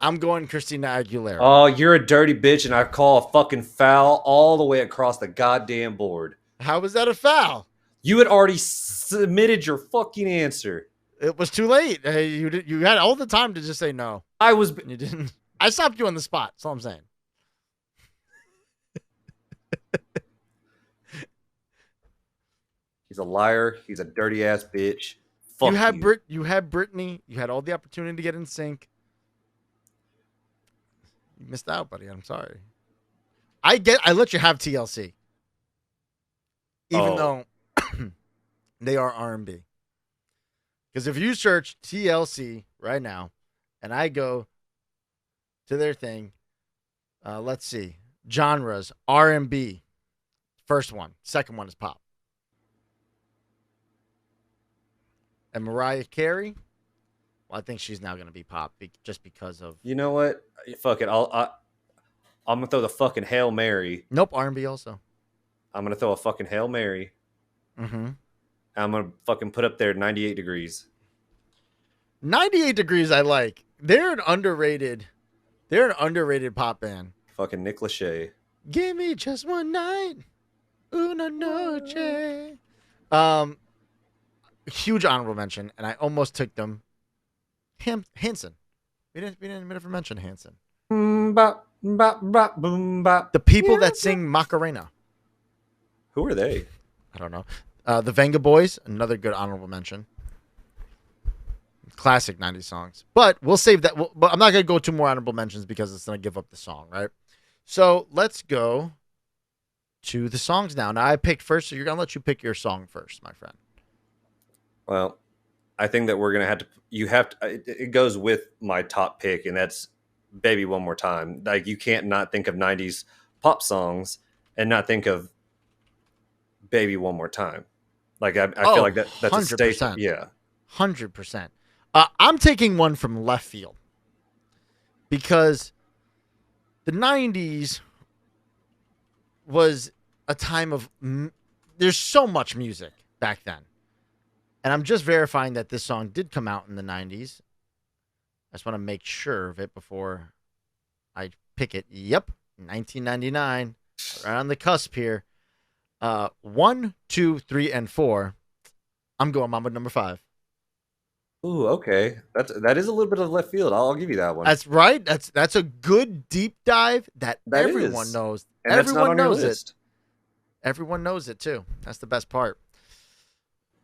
I'm going Christina Aguilera. Oh, you're a dirty bitch, and I call a fucking foul all the way across the goddamn board. How was that a foul? You had already submitted your fucking answer. It was too late. You had all the time to just say no. You didn't. I stopped you on the spot. That's all I'm saying. He's a liar. He's a dirty ass bitch. Fuck you. You had Britney. You had all the opportunity to get in sync. You missed out, buddy. I'm sorry. I let you have TLC, even though they are R&B. Because if you search TLC right now, and I go to their thing, let's see, genres R&B. First one, second one is pop. And Mariah Carey, well, I think she's now going to be pop just because of. You know what? Fuck it. I'm gonna throw the fucking Hail Mary. Nope, R&B also. I'm gonna throw a fucking Hail Mary. Mm-hmm. I'm gonna fucking put up there 98 Degrees. 98 Degrees, I like. They're an underrated pop band. Fucking Nick Lachey. Give me just one night, una noche. Huge honorable mention, and I almost took them. Hanson. We didn't ever mention Hanson. The people that sing Macarena. Who are they? I don't know. The Venga Boys, another good honorable mention. Classic 90s songs. But we'll save that. But I'm not going to go to more honorable mentions because it's going to give up the song, right? So let's go to the songs now. Now I picked first, so you're going to let you pick your song first, my friend. Well, I think that we're going to have to, it goes with my top pick, and that's Baby One More Time. Like, you can't not think of 90s pop songs and not think of Baby One More Time. Like, I feel like that's 100%. A statement. Yeah. 100%. I'm taking one from left field because the 90s was a time of, there's so much music back then. And I'm just verifying that this song did come out in the 90s. I just want to make sure of it before I pick it. Yep, 1999. Right on the cusp here. 1, 2, 3, and 4. I'm going Mama number 5. Ooh, okay. That is a little bit of left field. I'll give you that one. That's right. That's a good deep dive that everyone knows. And everyone knows it. Everyone knows it too. That's the best part.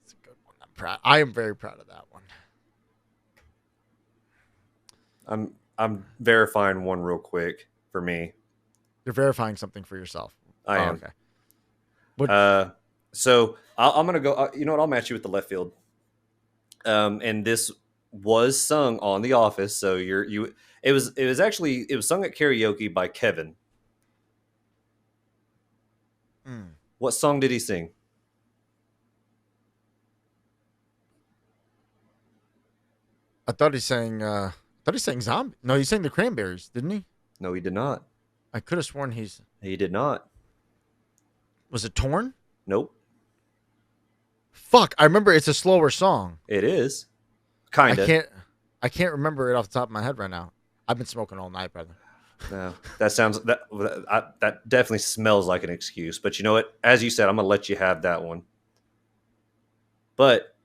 It's a good one. I am very proud of that one. I'm verifying one real quick for me. You're verifying something for yourself. I am. Okay. So I'm gonna go. You know what? I'll match you with the left field. And this was sung on The Office. So it was sung at karaoke by Kevin. What song did he sing? I thought he sang Zombie. No, he sang the Cranberries, didn't he? No, he did not. I could have sworn he did not. Was it Torn? Nope. Fuck, I remember it's a slower song. It is. Kinda. I can't remember it off the top of my head right now. I've been smoking all night, brother. No, that definitely smells like an excuse. But you know what? As you said, I'm gonna let you have that one. But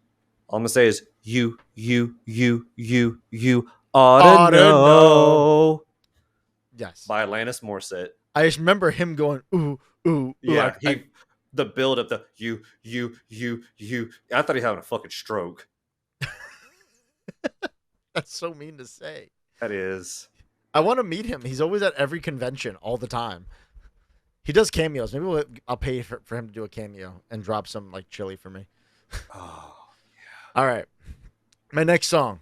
all I'm gonna say is you ought to know. Yes. by Alanis Morissette. I just remember him going, ooh, ooh, ooh. Yeah, the build up, the you. I thought he was having a fucking stroke. That's so mean to say. That is. I want to meet him. He's always at every convention all the time. He does cameos. Maybe I'll pay for him to do a cameo and drop some like chili for me. Oh, All right. My next song.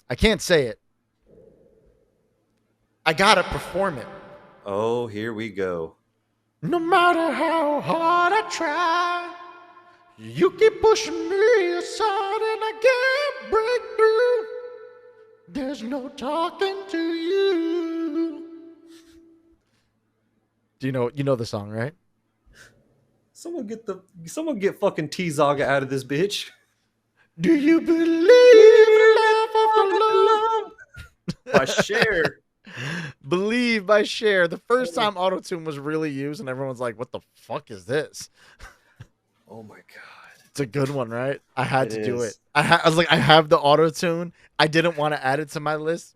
I can't say it. I gotta perform it. oh, here we go. No matter how hard I try, you keep pushing me aside and I can't break through. There's no talking to you. Do you know the song, right? Someone get fucking T Zaga out of this bitch. Do you believe in love of the Lord? By Cher. Believe by Cher. The first time autotune was really used, and everyone's like, "What the fuck is this?" Oh my god, it's a good one, right? I had to do is. it. I was like, I have the autotune. I didn't want to add it to my list.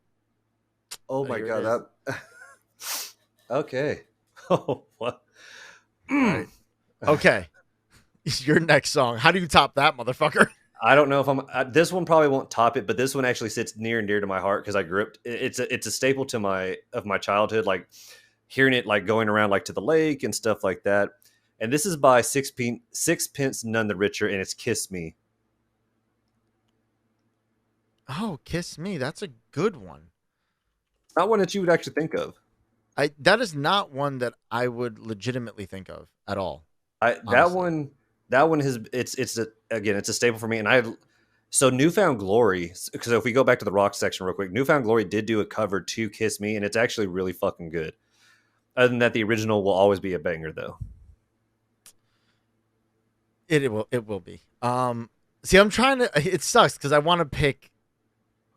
Oh But my here god, it that. Okay. Oh what? Right. Okay, your next song. How do you top that, motherfucker? I don't know if this one probably won't top it, but this one actually sits near and dear to my heart because I grew up. It's a staple to my childhood, like hearing it like going around like to the lake and stuff like that. And this is by Sixpence None the Richer, and it's "Kiss Me." Oh, Kiss Me. That's a good one. Not one that you would actually think of. That is not one that I would legitimately think of at all. That Honestly. one has again it's a staple for me. And so Newfound Glory, because if we go back to the rock section real quick, Newfound Glory did do a cover to "Kiss Me," and it's actually really fucking good. Other than that, the original will always be a banger, though. It will be. See, I'm trying to. It sucks because I want to pick,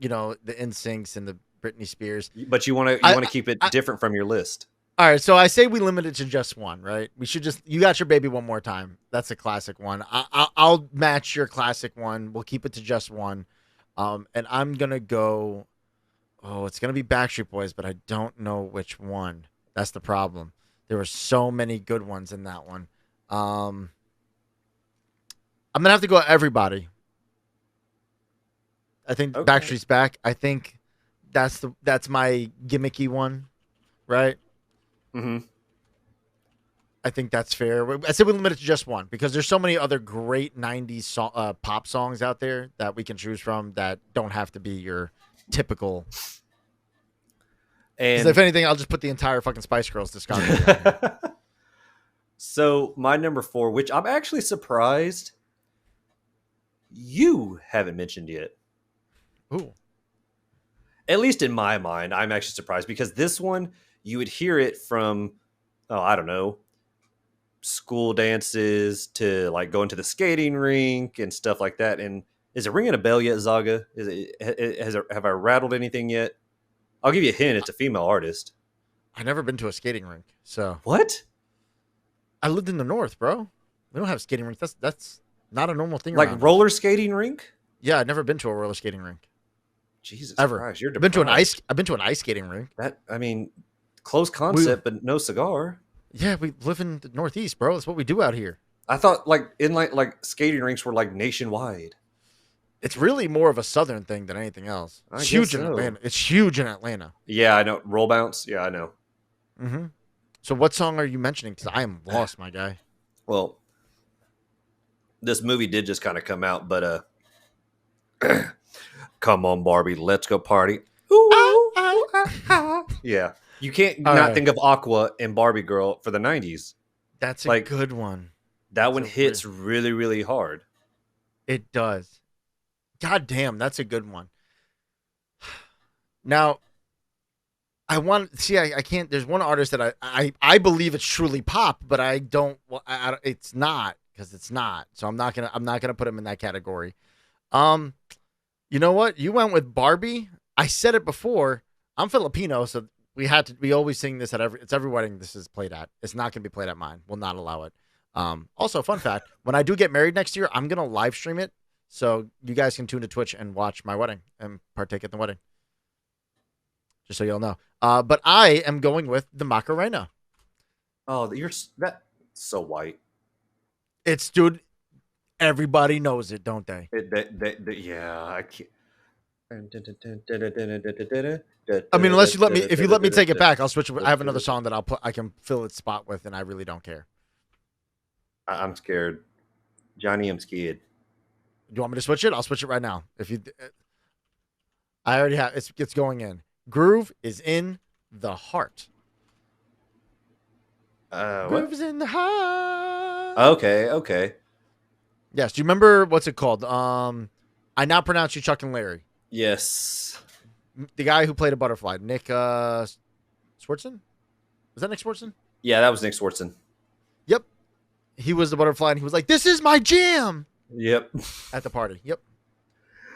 the NSYNCs and the Britney Spears. But you want to keep it different from your list. All right, so I say we limit it to just one, right? We should just. You got your baby one more time. That's a classic one. I'll match your classic one. We'll keep it to just one. And I'm gonna go. Oh, it's gonna be Backstreet Boys, but I don't know which one. That's the problem. There were so many good ones in that one. I'm gonna have to go Everybody. I think Okay. Backstreet's Back. I think that's my gimmicky one, right? Mm-hmm. I think that's fair. I said we limit it to just one because there's so many other great '90s pop songs out there that we can choose from that don't have to be your typical. And If anything, I'll just put the entire fucking Spice Girls discography. So my number 4, which I'm actually surprised you haven't mentioned yet. Ooh. At least in my mind, I'm actually surprised because this one, you would hear it from, I don't know, school dances to like going to the skating rink and stuff like that. And is it ringing a bell yet, Zaga? Have I rattled anything yet? I'll give you a hint. It's a female artist. I've never been to a skating rink, so What? I lived in the north, bro. We don't have skating rinks. That's not a normal thing. Like around roller us. skating rink? Yeah, I've never been to a roller skating rink. Jesus Ever. Christ, you're I've been to an deprived. I've been to an ice skating rink. Close concept, but no cigar. Yeah, we live in the Northeast, bro. That's what we do out here. I thought like skating rinks were like nationwide. It's really more of a Southern thing than anything else. I It's guess huge in so. Atlanta. It's huge in Atlanta. Yeah, I know. Roll bounce. Yeah, I know. Mm-hmm. So what song are you mentioning? Because I am lost, my guy. Well, this movie did just kind of come out, but come on, Barbie, let's go party. Ooh, yeah. You can't All not right. think of Aqua and Barbie Girl for the 90s. That's a Like, good one. That one hits really, really hard. It does. God damn, that's a good one. Now, I can't. There's one artist that I believe it's truly pop, but I don't. Well, it's not because it's not. So I'm not gonna put him in that category. You know what? You went with Barbie. I said it before. I'm Filipino, so we always sing this at every wedding this is played at. It's not gonna be played at mine. We'll not allow it. Also, fun fact: when I do get married next year, I'm gonna live stream it, so you guys can tune to Twitch and watch my wedding and partake in the wedding. just so y'all know. But I am going with the Macarena. Oh, that so white. It's, dude, everybody knows it, don't they? Yeah, I can't. I mean, if you let me take it back, I'll switch. I have another song that I can fill its spot with, and I really don't care. I'm scared, Johnny. I'm scared. Do you want me to switch it? I'll switch it right now. If you, I already have. It's going in. Groove is in the heart. Groove is in the heart. Okay. Yes. Do you remember what's it called? I now pronounce you Chuck and Larry. Yes. The guy who played a butterfly, Nick Swartzen. Was that Nick Swartzen? Yeah, that was Nick Swartzen. Yep. He was the butterfly, and he was like, "This is my jam." Yep. At the party. Yep.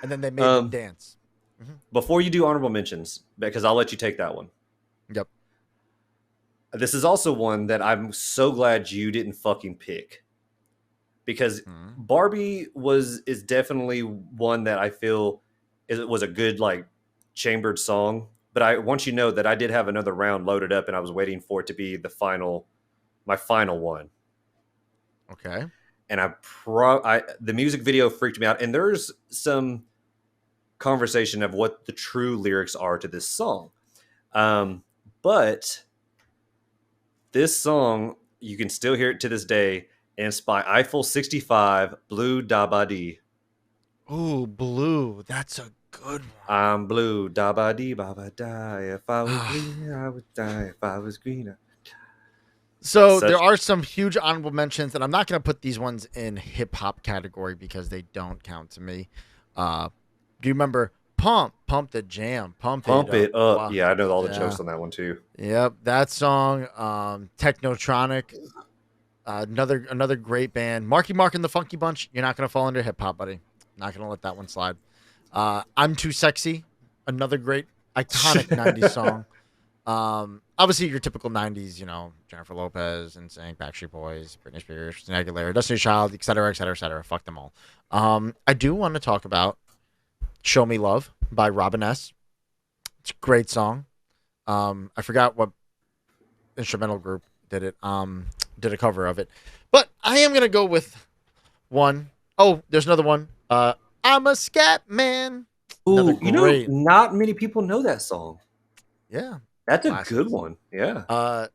And then they made them dance. Before you do honorable mentions, because I'll let you take that one. Yep. This is also one that I'm so glad you didn't fucking pick. Because Barbie is definitely one that I feel was a good, like, chambered song. But I want you to know that I did have another round loaded up, and I was waiting for it to be my final one. Okay. And the music video freaked me out. And there's some conversation of what the true lyrics are to this song. But this song, you can still hear it to this day. And it's by Eiffel 65, Blue Da Ba Dee. Ooh, Blue. That's a good one. I'm blue, da ba dee, ba ba die. If I was green, I would die. If I was greener. So there are some huge honorable mentions, and I'm not going to put these ones in hip hop category because they don't count to me. Do you remember Pump the Jam, Pump It Up? Wow. Yeah, I know all the jokes on that one too. Yep, that song. Technotronic, another great band. Marky Mark and the Funky Bunch. You're not going to fall under hip hop, buddy. Not going to let that one slide. I'm Too Sexy, another great iconic 90s song. Obviously your typical 90s, Jennifer Lopez, NSYNC, Backstreet Boys, Britney Spears, Christina Aguilera, Destiny's Child, etc. Fuck them all. I do want to talk about Show Me Love by Robin S. It's a great song. I forgot what instrumental group did it. Did a cover of it, but I am gonna go with one. Oh, there's another one. I'm a Scat Man. Ooh, not many people know that song. Yeah. That's a good one. Yeah.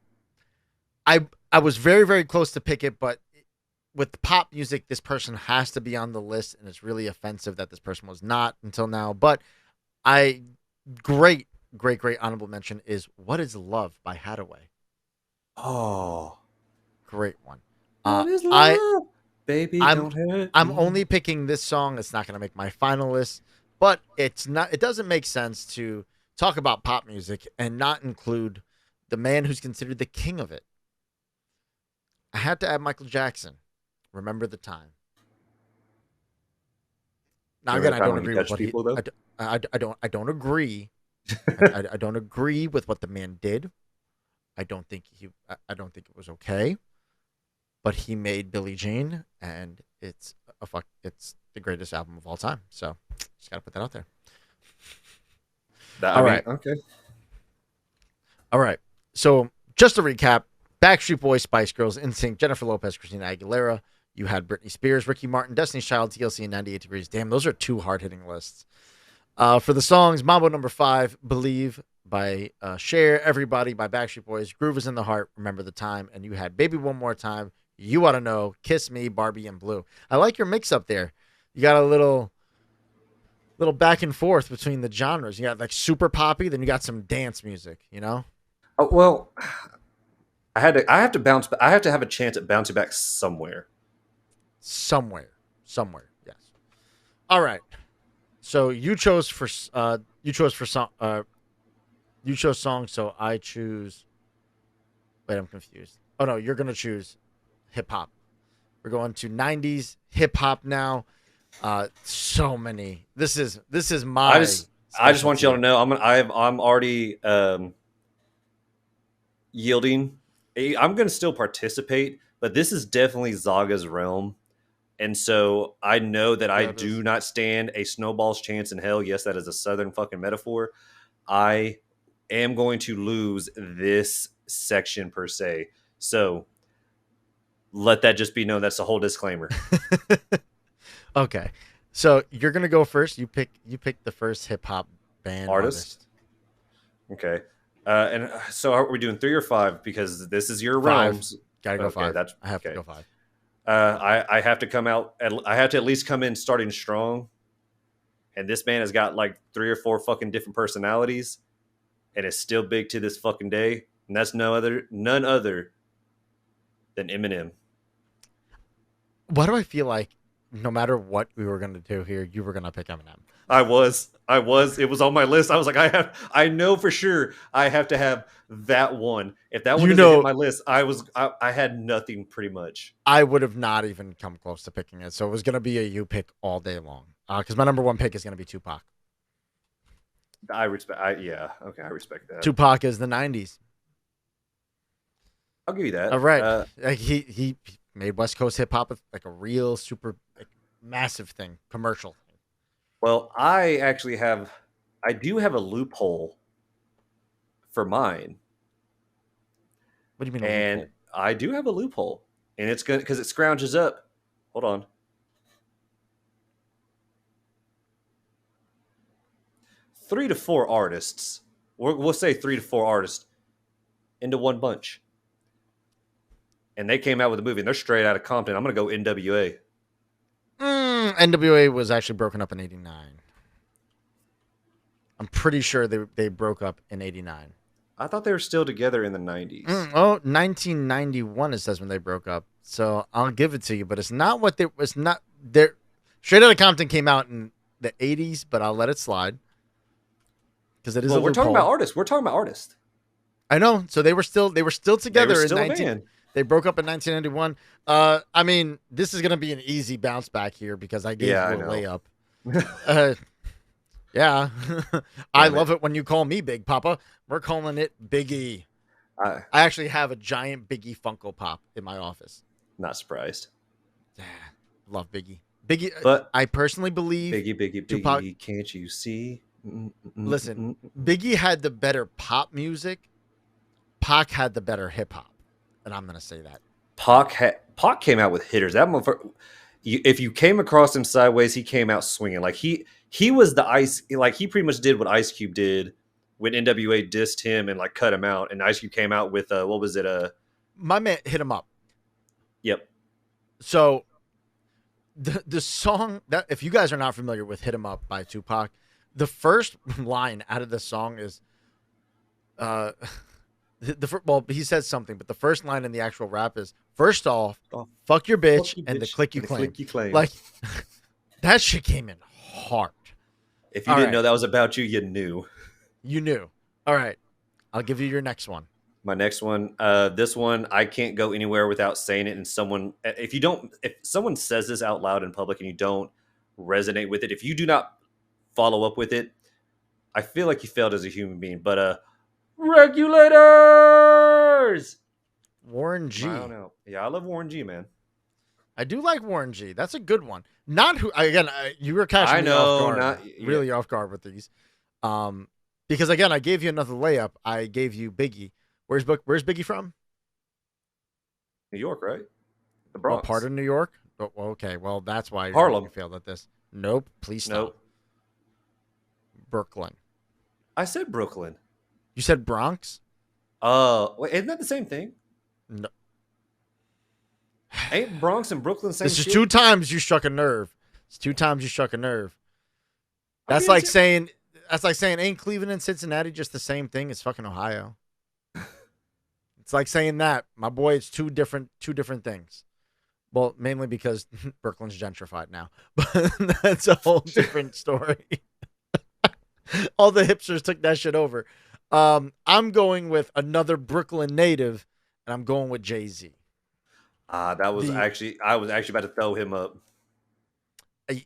I was very, very close to pick it, but with the pop music, this person has to be on the list, and it's really offensive that this person was not until now. But great honorable mention is What Is Love by Hathaway. Oh. Great one. What is love? Baby, don't hurt. I'm only picking this song. It's not going to make my final list, but it doesn't make sense to talk about pop music and not include the man who's considered the king of it. I had to add Michael Jackson. Remember the Time. Now again, I don't agree with what people, I don't agree. I don't agree with what the man did. I don't think it was okay. But he made Billie Jean, and it's the greatest album of all time. So just gotta put that out there. All right. Okay. All right. So just to recap: Backstreet Boys, Spice Girls, NSYNC, Jennifer Lopez, Christina Aguilera. You had Britney Spears, Ricky Martin, Destiny's Child, TLC, and 98 Degrees. Damn, those are two hard-hitting lists. For the songs, Mambo number 5, Believe by Cher, Everybody by Backstreet Boys, Groove is in the Heart, Remember the Time, and you had Baby One More Time, You Oughta Know, Kiss Me, Barbie, and Blue. I like your mix up there. You got a little back and forth between the genres. You got like super poppy, then you got some dance music, Oh, well, I have to bounce, but I have to have a chance at bouncing back somewhere. Somewhere, yes. All right. So you chose song. You chose song, so I choose. Wait, I'm confused. Oh no, you're gonna choose hip hop. We're going to 90s hip hop now. So many. This is my. I just want y'all to know I'm already yielding. I'm gonna still participate, but this is definitely Zaga's realm. And so I know that I do not stand a snowball's chance in hell. Yes, that is a Southern fucking metaphor. I am going to lose this section per se. So let that just be known. That's the whole disclaimer. Okay. So you're gonna go first. You pick the first hip hop band artist. Okay. And so are we doing 3 or 5? Because this is your 5. realms. Gotta go Okay, 5. that's I have okay. to go 5. I have to come out. I have to at least come in starting strong. And this man has got like 3 or 4 fucking different personalities, and is still big to this fucking day. And that's none other than Eminem. Why do I feel like no matter what we were gonna do here, you were gonna pick Eminem? I was. It was on my list. I was like, I know for sure I have to have that one. If that one doesn't hit my list, I had nothing pretty much. I would have not even come close to picking it. So it was gonna be a you pick all day long. Because my number 1 pick is gonna be Tupac. I respect. Yeah. Okay. I respect that. Tupac is the 90s. I'll give you that. All right. Like he made West Coast hip hop like a real super like, massive thing, commercial. Well, I do have a loophole for mine. What do you mean? And I do have a loophole, and it's good because it scrounges up. Hold on. Three to four artists. We'll say 3 to 4 artists into one bunch. And they came out with a movie, and they're straight out of Compton. I'm going to go NWA. NWA was actually broken up in 89. I'm pretty sure they broke up in 89. I thought they were still together in the 90s. 1991 it says when they broke up. So I'll give it to you, but it's not what they was not there. Straight Outta Compton came out in the 80s, but I'll let it slide. Because it is we're talking about artists. We're talking about artists. I know. So they were still together in 19. They broke up in 1991. I mean, this is gonna be an easy bounce back here because I gave you a layup. Yeah. I love it when you call me Big Papa. We're calling it Biggie. I actually have a giant Biggie Funko Pop in my office. Not surprised. Yeah, love Biggie. Biggie, but I personally believe Biggie, Tupac, can't you see? Listen, Biggie had the better pop music. Pac had the better hip hop, and I'm gonna say that. Pac came out with hitters. That motherfucker. If you came across him sideways, he came out swinging. Like he was the Ice. Like he pretty much did what Ice Cube did when NWA dissed him and like cut him out. And Ice Cube came out with what was it? My man hit him up. Yep. So the song that if you guys are not familiar with "Hit 'Em Up" by Tupac, the first line out of the song is well, he says something, but the first line in the actual rap is, first off, fuck your bitch and the click you claim. Like, that shit came in hard. If you didn't know that was about you, you knew. You knew. All right. I'll give you your next one. My next one, this one, I can't go anywhere without saying it. And if someone says this out loud in public and you don't resonate with it, if you do not follow up with it, I feel like you failed as a human being. But Regulators! Warren G. I don't know. Yeah, I love Warren G, man. I do like Warren G. That's a good one. Not who, again, you were catching me off guard. Really off guard with these. Because, again, I gave you another layup. I gave you Biggie. Where's Biggie from? New York, right? The Bronx. What part of New York? Oh, okay, well, that's why Harlem. you failed at this. Nope, please stop. Nope. Brooklyn. I said Brooklyn. You said Bronx? Wait, isn't that the same thing? No. Ain't Bronx and Brooklyn the same This is shit? 2 times you struck a nerve. It's 2 times you struck a nerve. That's like saying ain't Cleveland and Cincinnati just the same thing as fucking Ohio? It's like saying that, my boy, it's two different things. Well, mainly because Brooklyn's gentrified now. But that's a whole different story. All the hipsters took that shit over. I'm going with another Brooklyn native, and I'm going with Jay-Z. I was actually about to throw him up.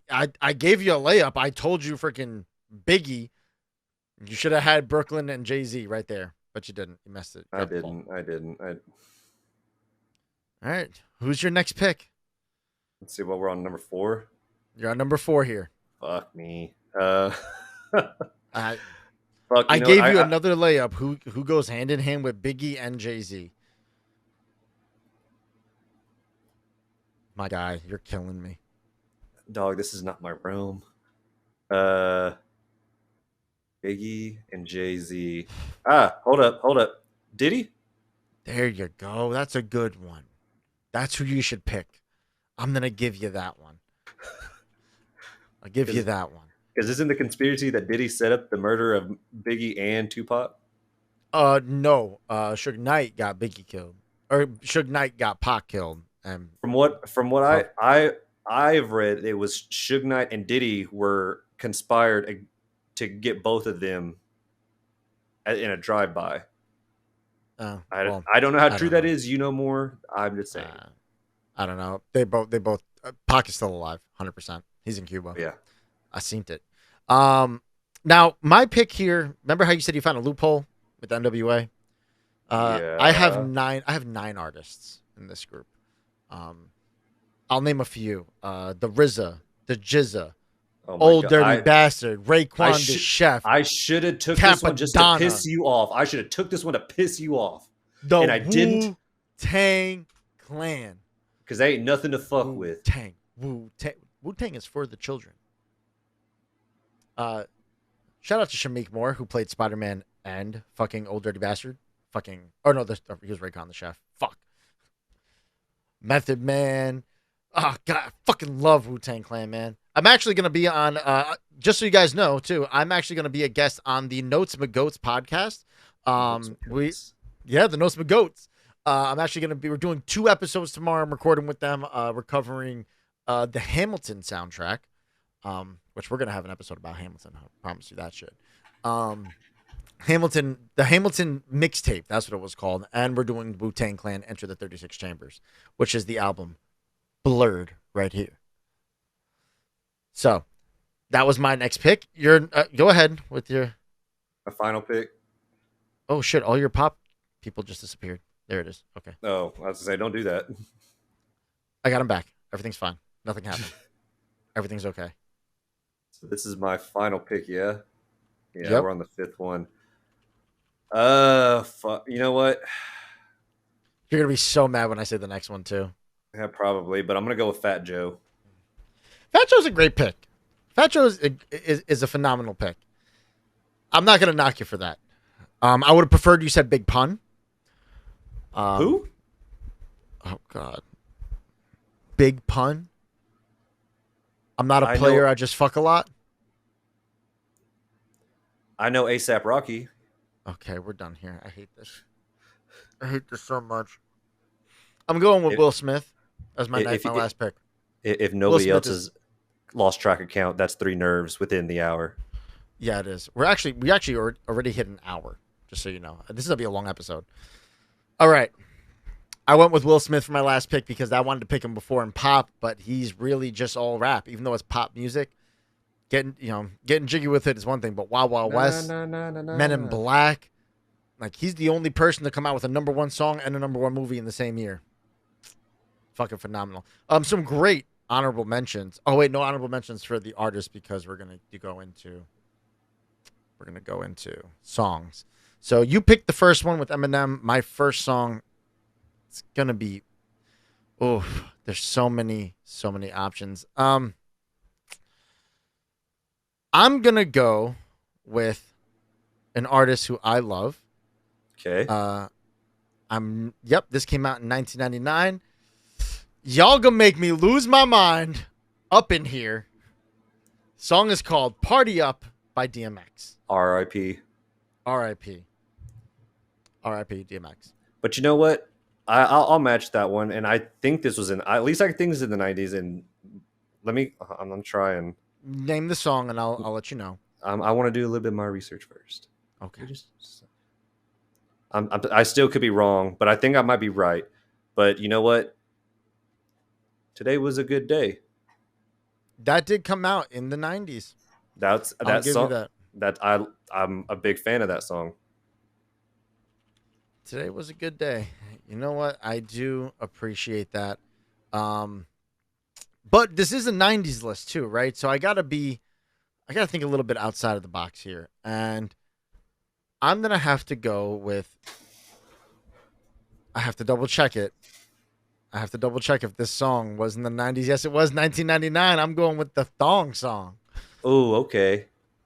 I gave you a layup. I told you freaking Biggie. You should have had Brooklyn and Jay-Z right there, but you didn't. You messed it. I didn't. All right. Who's your next pick? Let's see. Well, we're on number 4. You're on number 4 here. Fuck me. Fuck Fuck, I you know what? gave you another layup. Who goes hand in hand with Biggie and Jay-Z? My guy, you're killing me. Dog, this is not my realm. Uh, Biggie and Jay Z. Hold up. Diddy? There you go. That's a good one. That's who you should pick. I'm gonna give you that one. I'll give you that one. Because isn't the conspiracy that Diddy set up the murder of Biggie and Tupac? No. Suge Knight got Biggie killed, or Suge Knight got Pac killed. And From what I've read, it was Suge Knight and Diddy were conspired to get both of them in a drive-by. I don't know how true that is. You know more. I'm just saying. I don't know. They both. Pac is still alive, 100%. He's in Cuba. Yeah, I seen it. Now my pick here. Remember how you said you found a loophole with NWA? Yeah. I have 9. I have 9 artists in this group. I'll name a few. The RZA, the Jizza, Old Dirty Bastard, Raekwon the Chef. I should have took Capadonna. this one just to piss you off. I should have took this one to piss you off. And I didn't. Wu-Tang Clan. Because they ain't nothing to fuck with. Wu-Tang. Wu-Tang is for the children. Shout out to Shameik Moore, who played Spider-Man and fucking Old Dirty Bastard. He was Raekwon the Chef. Fuck. Method Man. Oh, God, I fucking love Wu-Tang Clan, man. I'm actually going to be on, just so you guys know, too, I'm actually going to be a guest on the Notes McGoats podcast. The Notes McGoats. I'm actually going to we're doing 2 episodes tomorrow. I'm recording with them. We're covering the Hamilton soundtrack, which we're going to have an episode about Hamilton. I promise you that shit. The Hamilton mixtape, that's what it was called. And we're doing Wu-Tang Clan Enter the 36 Chambers, which is the album Blurred right here. So that was my next pick. You're go ahead with your final pick. Oh shit! All your pop people just disappeared. There it is. Okay. Oh, I was gonna say, don't do that. I got him back. Everything's fine. Nothing happened. Everything's okay. So this is my final pick. Yeah. Yeah. Yep. We're on the 5th one. Fuck. You know what? You're gonna be so mad when I say the next one too. Yeah, probably. But I'm gonna go with Fat Joe. Fat Joe's a great pick. Fat Joe is a phenomenal pick. I'm not gonna knock you for that. I would have preferred you said Big Pun. Who? Oh God. Big Pun. I'm not a player. I just fuck a lot. I know ASAP Rocky. Okay, we're done here. I hate this. I hate this so much. I'm going with Will Smith as my last pick. If nobody else has lost track of count, that's 3 nerves within the hour. Yeah, it is. We actually already hit an hour, just so you know. This is going to be a long episode. All right. I went with Will Smith for my last pick because I wanted to pick him before in pop, but he's really just all rap, even though it's pop music. Getting jiggy with it is one thing, but Wild Wild West, Men in Black, like he's the only person to come out with a _1 song and a #1 movie in the same year. Fucking phenomenal. Some great honorable mentions. Oh wait, no honorable mentions for the artists because we're gonna go into songs. So you picked the first one with Eminem. My first song, it's gonna be. Oh, there's so many options. I'm gonna go with an artist who I love. Okay. This came out in 1999. Y'all gonna make me lose my mind up in here. Song is called Party Up by DMX. R.I.P. R.I.P. R.I.P. DMX. But you know what? I'll match that one, and I think this was at least I think this is in the 90s. And I'm trying. Name the song, and I'll let you know. I want to do a little bit of my research first. Okay. I still could be wrong, but I think I might be right. But you know what? Today was a good day. That did come out in the 90s. That song. That. I'm a big fan of that song. Today was a good day. You know what? I do appreciate that. But this is a 90s list too, right? So I gotta think a little bit outside of the box here. And I'm gonna have to go with. I have to double check it. I have to double check if this song was in the 90s. Yes, it was 1999. I'm going with the Thong song. Oh, okay.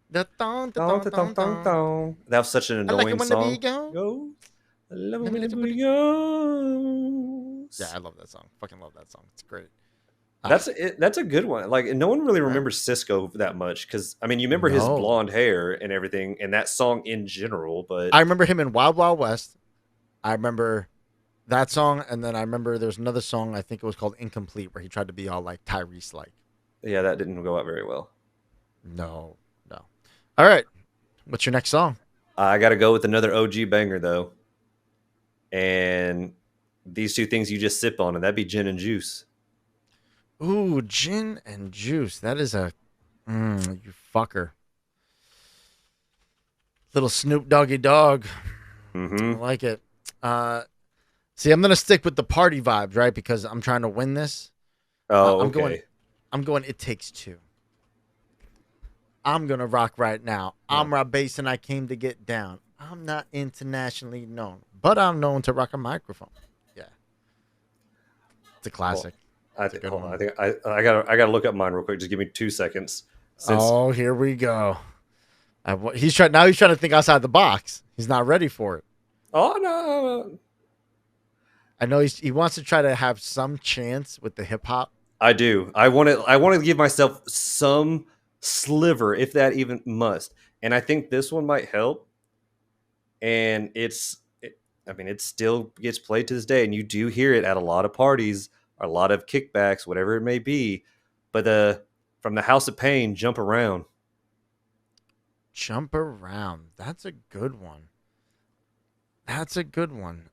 The thong, the Thong, thong, thong, thong, thong, thong, thong. thong. That was such an I like it annoying when the song. beat go. Go. I love it Let me when the let you booty Yeah, goes. I love that song. Fucking love that song. It's great. That's a good one. Like, no one really Right. remembers Cisco that much because I mean, you remember his No. blonde hair and everything, and that song in general. But I remember him in Wild Wild West. I remember that song, and then I remember there's another song, I think it was called Incomplete, where he tried to be all like Tyrese like. yeah, that didn't go out very well. No, no. All right. What's your next song? I got to go with another OG banger though, and these two things you just sip on, and that'd be gin and juice. Ooh, gin and juice. That is a you fucker. Little Snoop Doggy Dog. I Mm-hmm. like it. See, I'm gonna stick with the party vibes, right? Because I'm trying to win this. Oh, I'm going. okay. I'm going. It Takes Two. I'm gonna rock right now. Yeah. I'm Rob Bass and I came to get down. I'm not internationally known, but I'm known to rock a microphone. Yeah, it's a classic. I It's a think. good Hold on. one. I think I gotta look up mine real quick. Just give me 2 seconds. Since Oh, here we go. He's trying now. He's trying to think outside the box. He's not ready for it. oh no, I know he wants to try to have some chance with the hip hop. I do. I want to give myself some sliver, if that even must. And I think this one might help. And I mean, it still gets played to this day, and you do hear it at a lot of parties, or a lot of kickbacks, whatever it may be. But the from the House of Pain, Jump Around. Jump around. That's a good one. That's a good one.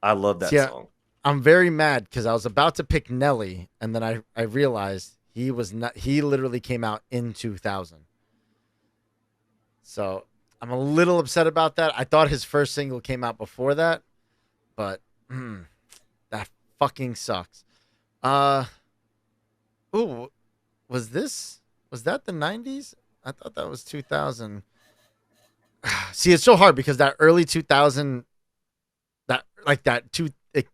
I love that See, song. I'm very mad because I was about to pick Nelly, and then I realized he was not. He literally came out in 2000. So I'm a little upset about that. I thought his first single came out before that, but that fucking sucks. Uh, ooh, was that the 90s? I thought that was 2000. See, it's so hard because that early 2000, that like that two.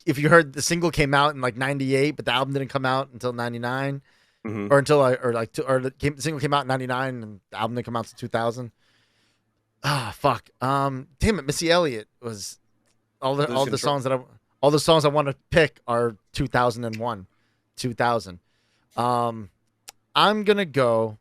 If you heard the single came out in like 98, but the album didn't come out until 99, Hmm. or until the single came out in 99 and the album didn't come out until 2000. Ah, fuck. Damn it, Missy Elliott was all the Lose all the Control. songs that I all the songs I want to pick are 2001, 2000. I'm gonna go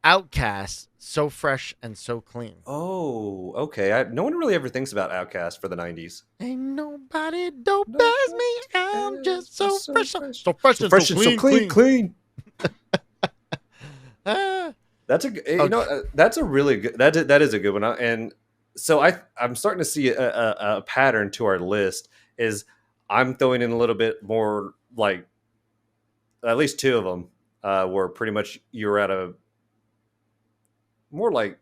Outcast, So Fresh and So Clean. Oh, okay. No one really ever thinks about Outkast for the '90s. Ain't nobody dope No, as me. I'm just so so fresh, fresh. so fresh So and fresh so and so clean. clean. Ah, That's okay. that's a really good that is a good one. And so I'm starting to see a pattern to our list is I'm throwing in a little bit more like at least two of them were pretty much you're at a more like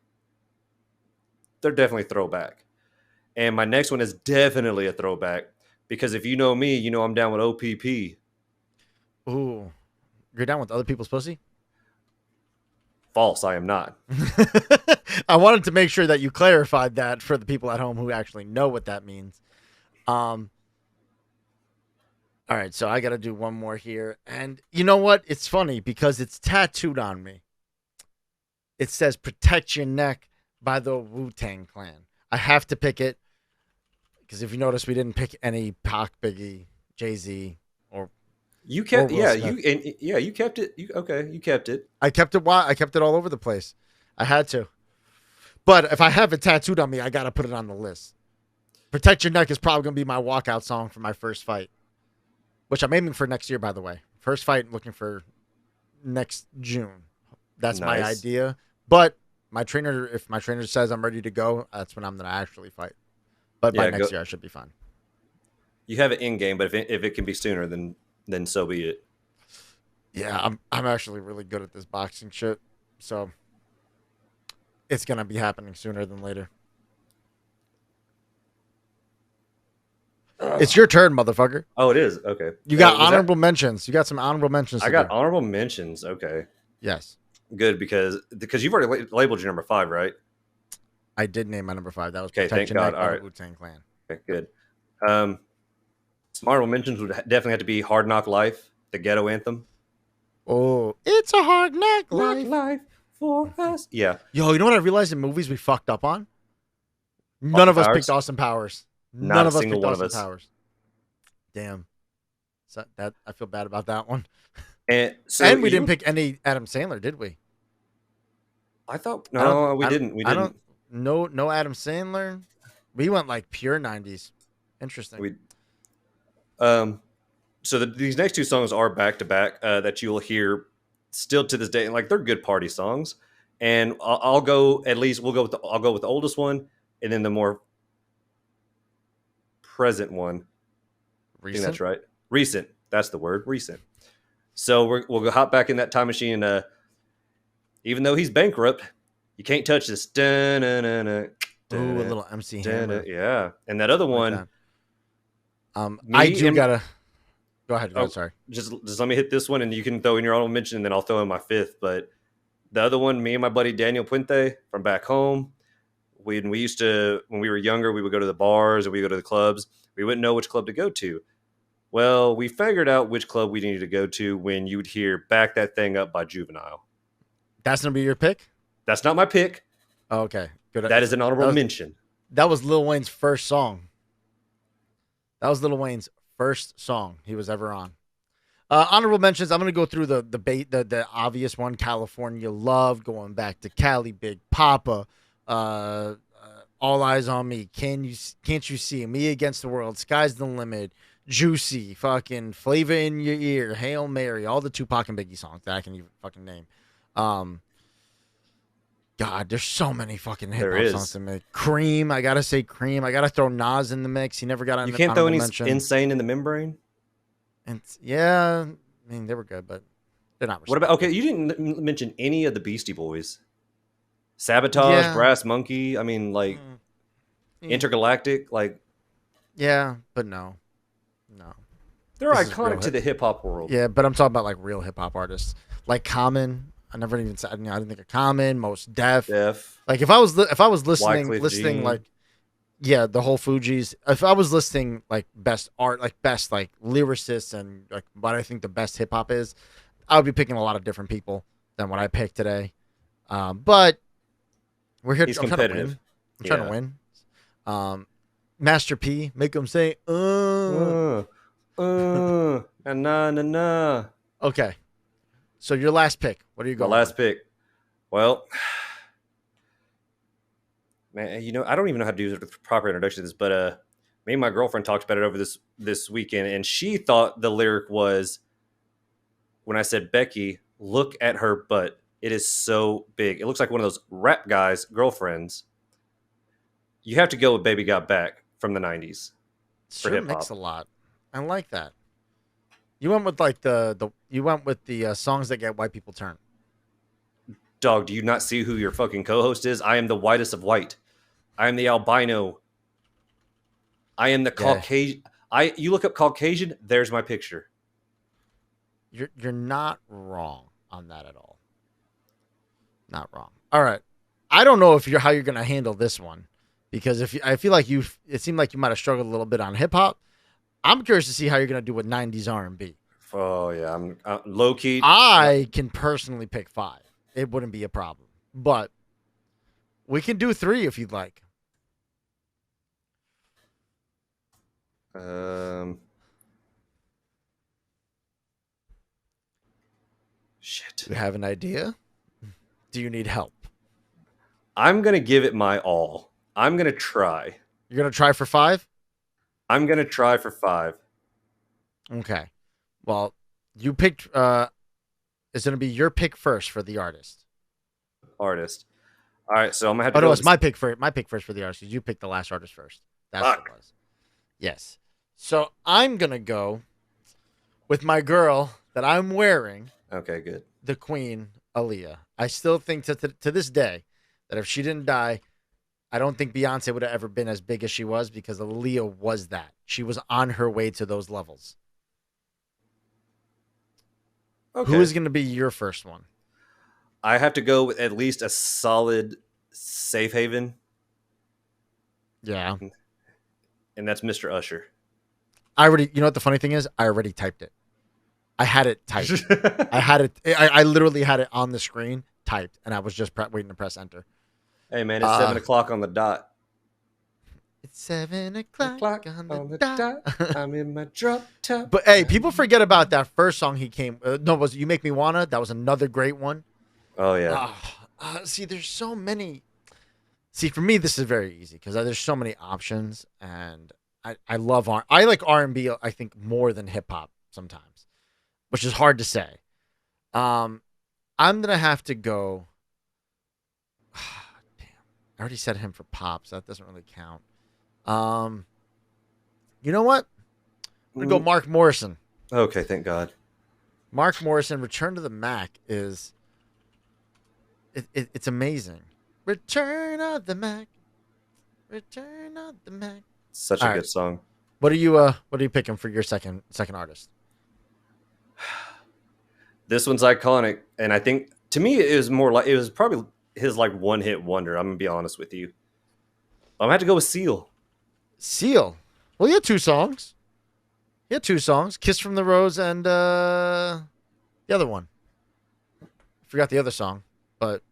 they're definitely throwback. And my next one is definitely a throwback because if you know me, you know I'm down with OPP. Ooh, you're down with other people's pussy? False, I am not. I wanted to make sure that you clarified that for the people at home who actually know what that means. Um, all right, so I got to do one more here. And you know what? It's funny because it's tattooed on me. It says Protect Your Neck by the Wu-Tang Clan. I have to pick it because if you notice, we didn't pick any Pac, Biggie, Jay-Z, or You kept Will Smith. you kept it. You kept it. I kept it. I kept it all over the place. I had to. But if I have it tattooed on me, I got to put it on the list. Protect Your Neck is probably going to be my walkout song for my first fight, which I'm aiming for next year, by the way. First fight, looking for next June. That's my Nice. idea. But if my trainer says I'm ready to go, that's when I'm going to actually fight. But by Yeah, next year, I should be fine. you have it in game, but if it can be sooner, then so be it. Yeah, I'm actually really good at this boxing shit. So it's going to be happening sooner than later. It's your turn, motherfucker. Oh, it is okay. You got Was that- honorable mentions. You got some honorable mentions. I got honorable mentions. Okay, Yes. good because you've already labeled your number 5, right? I did name my number 5. That was Okay, thank Protection God. Neck All by right. the Wu-Tang Clan. Okay, good. Some honorable mentions would definitely have to be Hard Knock Life, the ghetto anthem. Oh, it's a hard knock Knock life. life for us. Yeah. Yo, you know what I realized in movies we fucked up on? None Austin of us picked Powers. Austin Powers. Not None a of us single picked one of Austin us. Powers. Damn. So that I feel bad about that one. And so And we didn't pick any Adam Sandler, did we? I thought I don't. no, we didn't. We I didn't. don't. No Adam Sandler. We went like pure 90s. Interesting. We so these next two songs are back to back that you'll hear still to this day, and like they're good party songs. And I'll go at least I'll go with the oldest one, and then the more present one. I think that's right. Recent. That's the word. Recent. So we'll go hop back in that time machine. Even though he's bankrupt, you can't touch this. Ooh, a little MC Hammer. Yeah, and that other one. I do gotta. Go ahead. Sorry. Just let me hit this one, and you can throw in your honorable mention, and then I'll throw in my 5th. But the other one, me and my buddy Daniel Puente from back home, when we were younger, we would go to the bars and we would go to the clubs. We wouldn't know which club to go to. Well, we figured out which club we needed to go to when you'd hear "Back That Thing Up" by Juvenile. That's gonna be your pick? That's not my pick. Oh, okay, good. That is an honorable mention. That was Lil Wayne's first song. That was Lil Wayne's first song he was ever on. Honorable mentions. I'm gonna go through the obvious one: California Love, Going Back to Cali, Big Papa, All Eyes on Me, Can't You See, Me Against the World, Sky's the Limit, Juicy, fucking Flavor in Your Ear, Hail Mary, all the Tupac and Biggie songs that I can even fucking name. God, there's so many fucking hip hop songs to make. Cream, I gotta say Cream. I gotta throw Nas in the mix. He never got on. You can't throw any Insane in the Membrane. And yeah, I mean they were good, but they're not. What about you didn't mention any of the Beastie Boys? Sabotage, Brass Monkey. I mean, like Intergalactic. Like, yeah, but no. They're iconic to the hip hop world. Yeah, but I'm talking about like real hip hop artists, like Common. I never even said. I didn't think of Common, Most Def. Like if I was listening like, yeah, the whole Fugees. If I was listing like best art, like best like lyricists and like what I think the best hip hop is, I would be picking a lot of different people than what I picked today. But we're here. He's competitive. I'm trying to win. Master P, make him say, na na na. Okay. So your last pick. What are you going? My last pick. Well, man, I don't even know how to do the proper introduction to this, but me and my girlfriend talked about it over this weekend, and she thought the lyric was when I said, "Becky, look at her butt. It is so big. It looks like one of those rap guys' girlfriends." You have to go with "Baby Got Back" from the 90s. Sure mix a lot. I like that. You went with like the songs that get white people turned. Dog, do you not see who your fucking co-host is? I am the whitest of white. I am the albino. I am the Caucasian. You look up Caucasian, there's my picture. You're not wrong on that at all. Not wrong. All right. I don't know how you're gonna handle this one, because I feel like it seemed like you might have struggled a little bit on hip hop. I'm curious to see how you're going to do with 90s R&B. Oh, yeah. I'm low-key. I can personally pick 5. It wouldn't be a problem. But we can do 3 if you'd like. Shit. Do you have an idea? Do you need help? I'm going to give it my all. I'm going to try. You're going to try for 5? I'm going to try for 5. Okay. Well, you picked, it's going to be your pick first for the artist. All right, so I'm going to have to go. Oh, no, it's my pick first for the artist, because you picked the last artist first. That's what it was. Yes. So I'm going to go with my girl that I'm wearing. Okay, good. The Queen, Aaliyah. I still think to this day that if she didn't die, I don't think Beyonce would have ever been as big as she was, because Aaliyah was that. She was on her way to those levels. Okay. Who is going to be your first one? I have to go with at least a solid safe haven. Yeah. and that's Mr. Usher. I already, you know what the funny thing is? I already typed it. I had it typed. I had it. I literally had it on the screen typed, and I was just waiting to press enter. Hey man, it's Uh, 7 o'clock on the dot. it's 7 o'clock O'clock on the on the dot. dot. I'm in my drop top. But hey, people forget about that first song he came. No, was "You Make Me Wanna"? That was another great one. Oh yeah. See, there's so many. See, for me, this is very easy because there's so many options, and I love I like R&B. I think more than hip hop sometimes, which is hard to say. Um, I'm gonna have to go. Damn, I already said him for pop, so that doesn't really count. Um, you know what? I'm gonna go Mark Morrison. Okay, thank God. Mark Morrison, "Return to the Mac" is it's amazing. Return of the Mac. Return of the Mac. Such All a right. good song. What are you picking for your second artist? This one's iconic, and I think to me it was more like it was probably his like one hit wonder. I'm gonna be honest with you. I'm gonna have to go with Seal. Seal. Well, he had two songs. "Kiss from the Rose" and the other one. Forgot the other song, but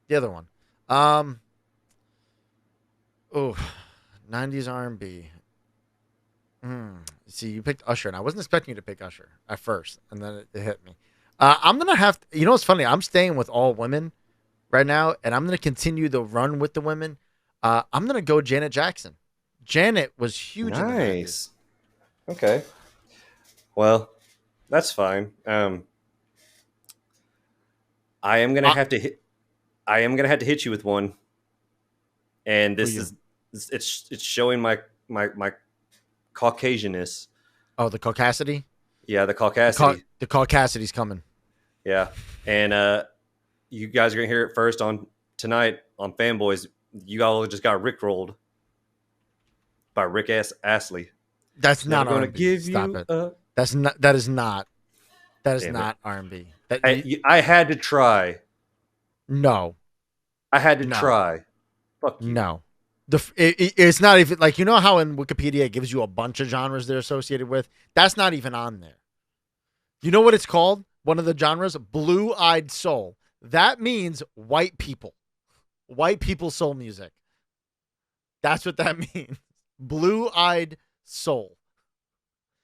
the other one. Um oh, 90s R&B. See, you picked Usher, and I wasn't expecting you to pick Usher at first, and then it hit me. I'm gonna have to, you know what's funny? I'm staying with all women right now, and I'm gonna continue the run with the women. I'm gonna go Janet Jackson. Janet was huge in the 90s. Nice. Okay. Well, that's fine. I am gonna Uh, have to hit. I am gonna have to hit you with one, and who this you? is it's showing my Caucasianness. Oh, the Caucasity. Yeah, the Caucasity. The Caucasity's coming. Yeah, and you guys are gonna hear it first on tonight on Fanboys. You all just got rickrolled by Rick Astley. That's Never not gonna R&B. give Stop you it. up. That's not. That is not. That is Damn it! not R&B. That I had to try. no, I had to no, try. Fuck you. no. It's not even like, you know how in Wikipedia it gives you a bunch of genres they're associated with. That's not even on there. You know what it's called? One of the genres, blue-eyed soul. That means white people. White people soul music. That's what that means. Blue-eyed soul.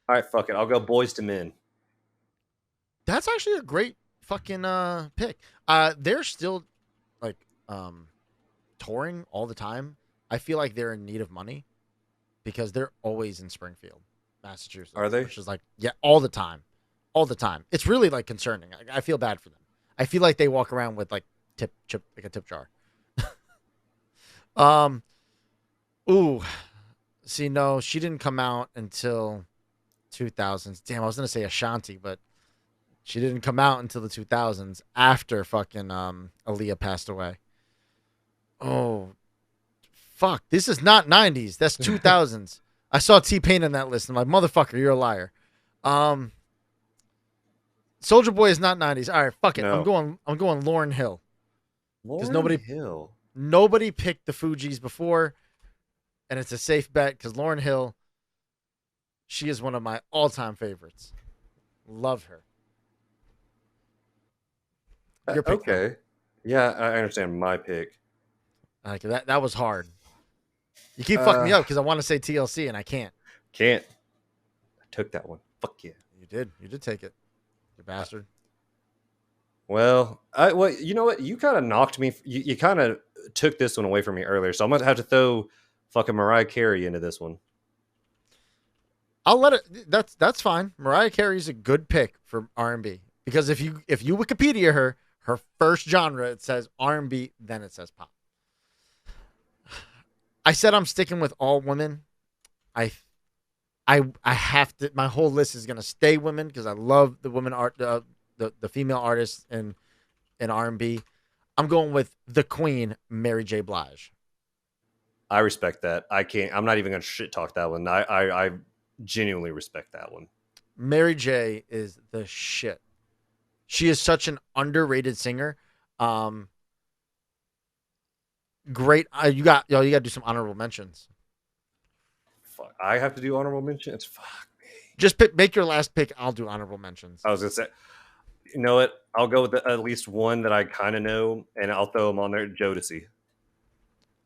All right, fuck it. I'll go Boys to Men. That's actually a great fucking pick. They're still like touring all the time. I feel like they're in need of money because they're always in Springfield, Massachusetts. Are they? Which is like, yeah, all the time. All the time. It's really like concerning. I feel bad for them. I feel like they walk around with like like a tip jar. um ooh. See, no, she didn't come out until 2000s. Damn, I was gonna say Ashanti, but she didn't come out until the 2000s after fucking Aaliyah passed away. Oh, fuck. This is not 90s. That's 2000s. I saw T-Pain on that list. I'm like, motherfucker, you're a liar. Soldier Boy is not 90s. All right, fuck it. No. I'm going Lauryn Hill. Because Lauryn Hill. nobody picked the Fugees before, and it's a safe bet because Lauryn Hill, she is one of my all-time favorites. Love her. Your pick, Okay. though. Yeah, I understand my pick. Like that was hard. You keep fucking me up because I want to say TLC and I can't. Can't. I took that one. Fuck yeah. You did. You did take it. You bastard. Well, you know what? You kind of knocked me. You kind of took this one away from me earlier, so I'm gonna have to throw fucking Mariah Carey into this one. I'll let it. That's fine. Mariah Carey's a good pick for R&B because if you Wikipedia her first genre, it says R&B, then it says pop. I said I'm sticking with all women. I have to. My whole list is gonna stay women because I love the women art, the female artists in R&B. I'm going with the Queen, Mary J. Blige. I respect that. I can't. I'm not even gonna shit talk that one. I genuinely respect that one. Mary J. is the shit. She is such an underrated singer. Great. You got to do some honorable mentions. Fuck, I have to do honorable mentions. Fuck. Just make your last pick. I'll do honorable mentions. I was gonna say, you know what? I'll go with at least one that I kind of know, and I'll throw him on there. Jodeci.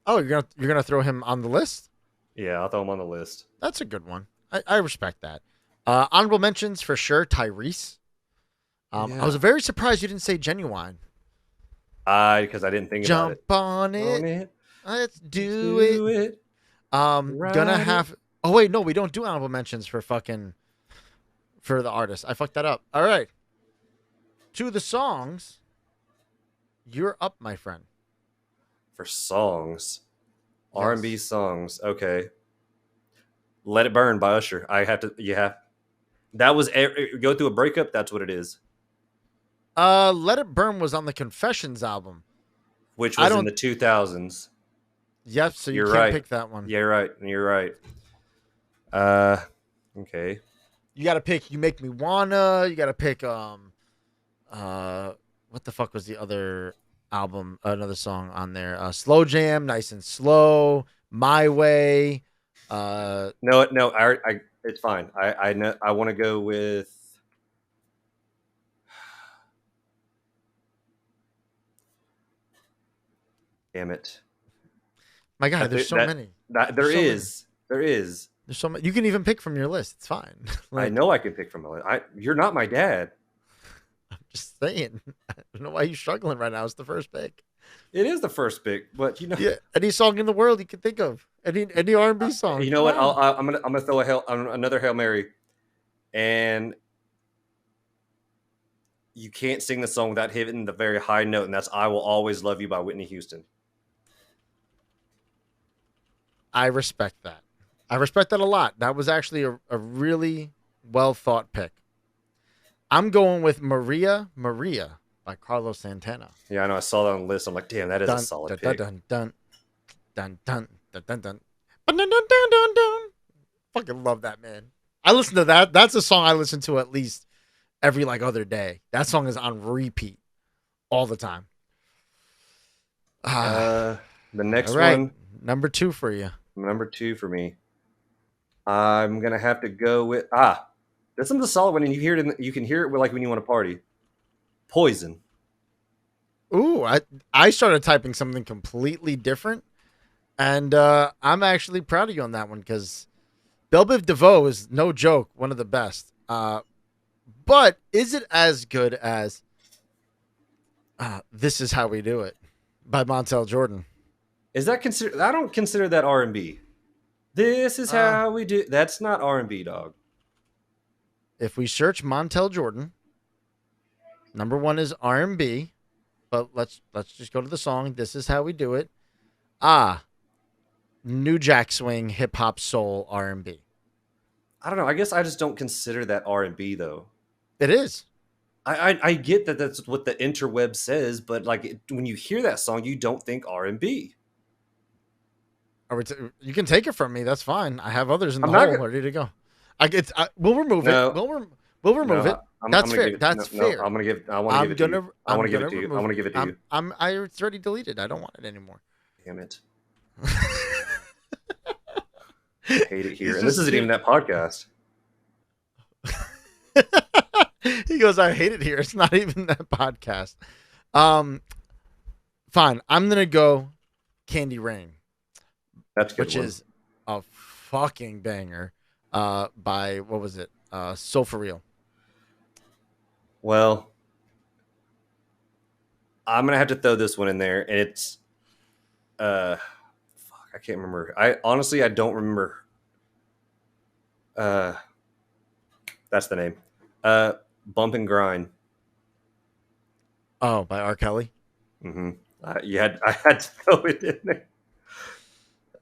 Oh, you're gonna throw him on the list? Yeah, I'll throw him on the list. That's a good one. I respect that. Honorable mentions for sure. Tyrese. I was very surprised you didn't say Genuine. Because I didn't think about it. Jump on it. Let's do it. Gonna have. Oh wait, no, we don't do honorable mentions for the artist. I fucked that up. All right. To the songs. You're up, my friend. For songs, Yes. R&B songs. Okay. Let It Burn by Usher. That was go through a breakup. That's what it is. Let It Burn was on the Confessions album, which was in the 2000s. Yep, so you can't pick that one. Yeah, right. You're right. Okay. You got to pick You Make Me Wanna. You got to pick what the fuck was the other album? Another song on there. Slow Jam, Nice and Slow, My Way. No, it's fine. I know. I want to go with. Damn it! My God, there's so many. There is. There's so many. You can even pick from your list. It's fine. I know I can pick from my list. You're not my dad. I'm just saying. I don't know why you're struggling right now. It's the first pick. It is the first pick, but yeah, any song in the world you can think of, any R&B song. You know what? I'm gonna throw another Hail Mary, and you can't sing the song without hitting the very high note, and that's "I Will Always Love You" by Whitney Houston. I respect that. I respect that a lot. That was actually a really well thought pick. I'm going with Maria by Carlos Santana. Yeah, I know. I saw that on the list. I'm like, damn, that is a solid pick. Fucking love that, man. I listen to that. That's a song I listen to at least every other day. That song is on repeat all the time. The next one. Number 2 for you. Number 2 for me. I'm gonna have to go with this one's a solid one, and you hear it. You can hear it when you want to party. Poison. Ooh, I started typing something completely different, and I'm actually proud of you on that one because Belle Biv DeVoe is no joke, one of the best. But is it as good as "This Is How We Do It" by Montel Jordan? Is that considered? I don't consider that R&B. This is how we do. That's not R&B, dog. If we search Montel Jordan, number 1 is R&B, but let's just go to the song. This Is How We Do It. New Jack Swing, hip hop, soul, R&B. I don't know. I guess I just don't consider that R&B though. It is. I get that that's what the interweb says, but when you hear that song, you don't think R&B. You can take it from me. That's fine. I have others in the hole ready to go. We'll remove it. We'll remove it. That's fair. That's fair. I want to give it to you. I want to give it to you. I want to give it to you. It's already deleted. I don't want it anymore. Damn it. I hate it here. And this isn't even that podcast. He goes, I hate it here. It's not even that podcast. Fine. I'm going to go Candy Rain. That's a good which one. Is a fucking banger by, what was it? So For Real. Well, I'm going to have to throw this one in there. And it's, I can't remember. I don't remember. That's the name. Bump and Grind. Oh, by R. Kelly? Mm-hmm. I had to throw it in there.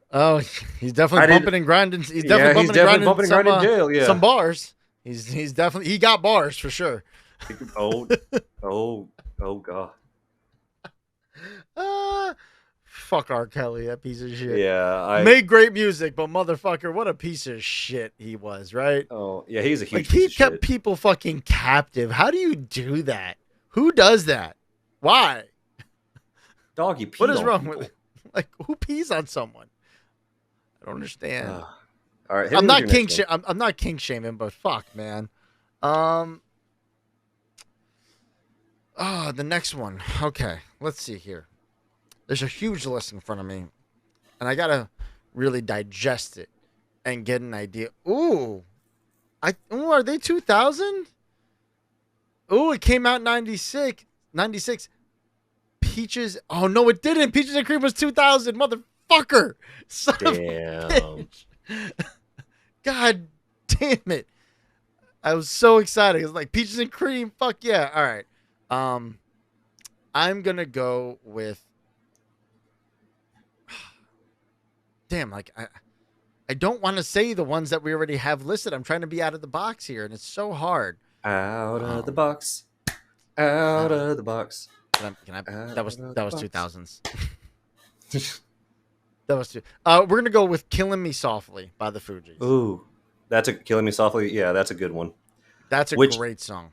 Oh, he's definitely bumping and grinding. He's definitely bumping and grinding jail. Yeah, some bars. He's definitely he got bars for sure. Oh God. Fuck R. Kelly, that piece of shit. Yeah, made great music, but motherfucker, what a piece of shit he was, right? Oh yeah, he's a huge. He kept people fucking captive. How do you do that? Who does that? Why? Doggy. What is wrong with it? Like, who pees on someone? I don't understand. All right, hit I'm me with not your king. next one. I'm not king shaming, but fuck, man. Um. The next one. Okay, let's see here. There's a huge list in front of me, and I gotta really digest it and get an idea. Ooh, are they 2000? Ooh, it came out 96. 96. Peaches. Oh no, it didn't. Peaches and Cream was 2000. Motherfucker. Son of a Damn. bitch. God damn it. I was so excited. It was like Peaches and Cream. Fuck yeah. All right. I'm gonna go with. Damn, like I don't want to say the ones that we already have listed. I'm trying to be out of the box here, and it's so hard. Out of the box. Out uh, of the box. that was Out of 2000s. the That was two. We're gonna go with "Killing Me Softly" by the Fugees. Ooh, that's a Killing Me Softly. Yeah, that's a good one. That's a Which great song.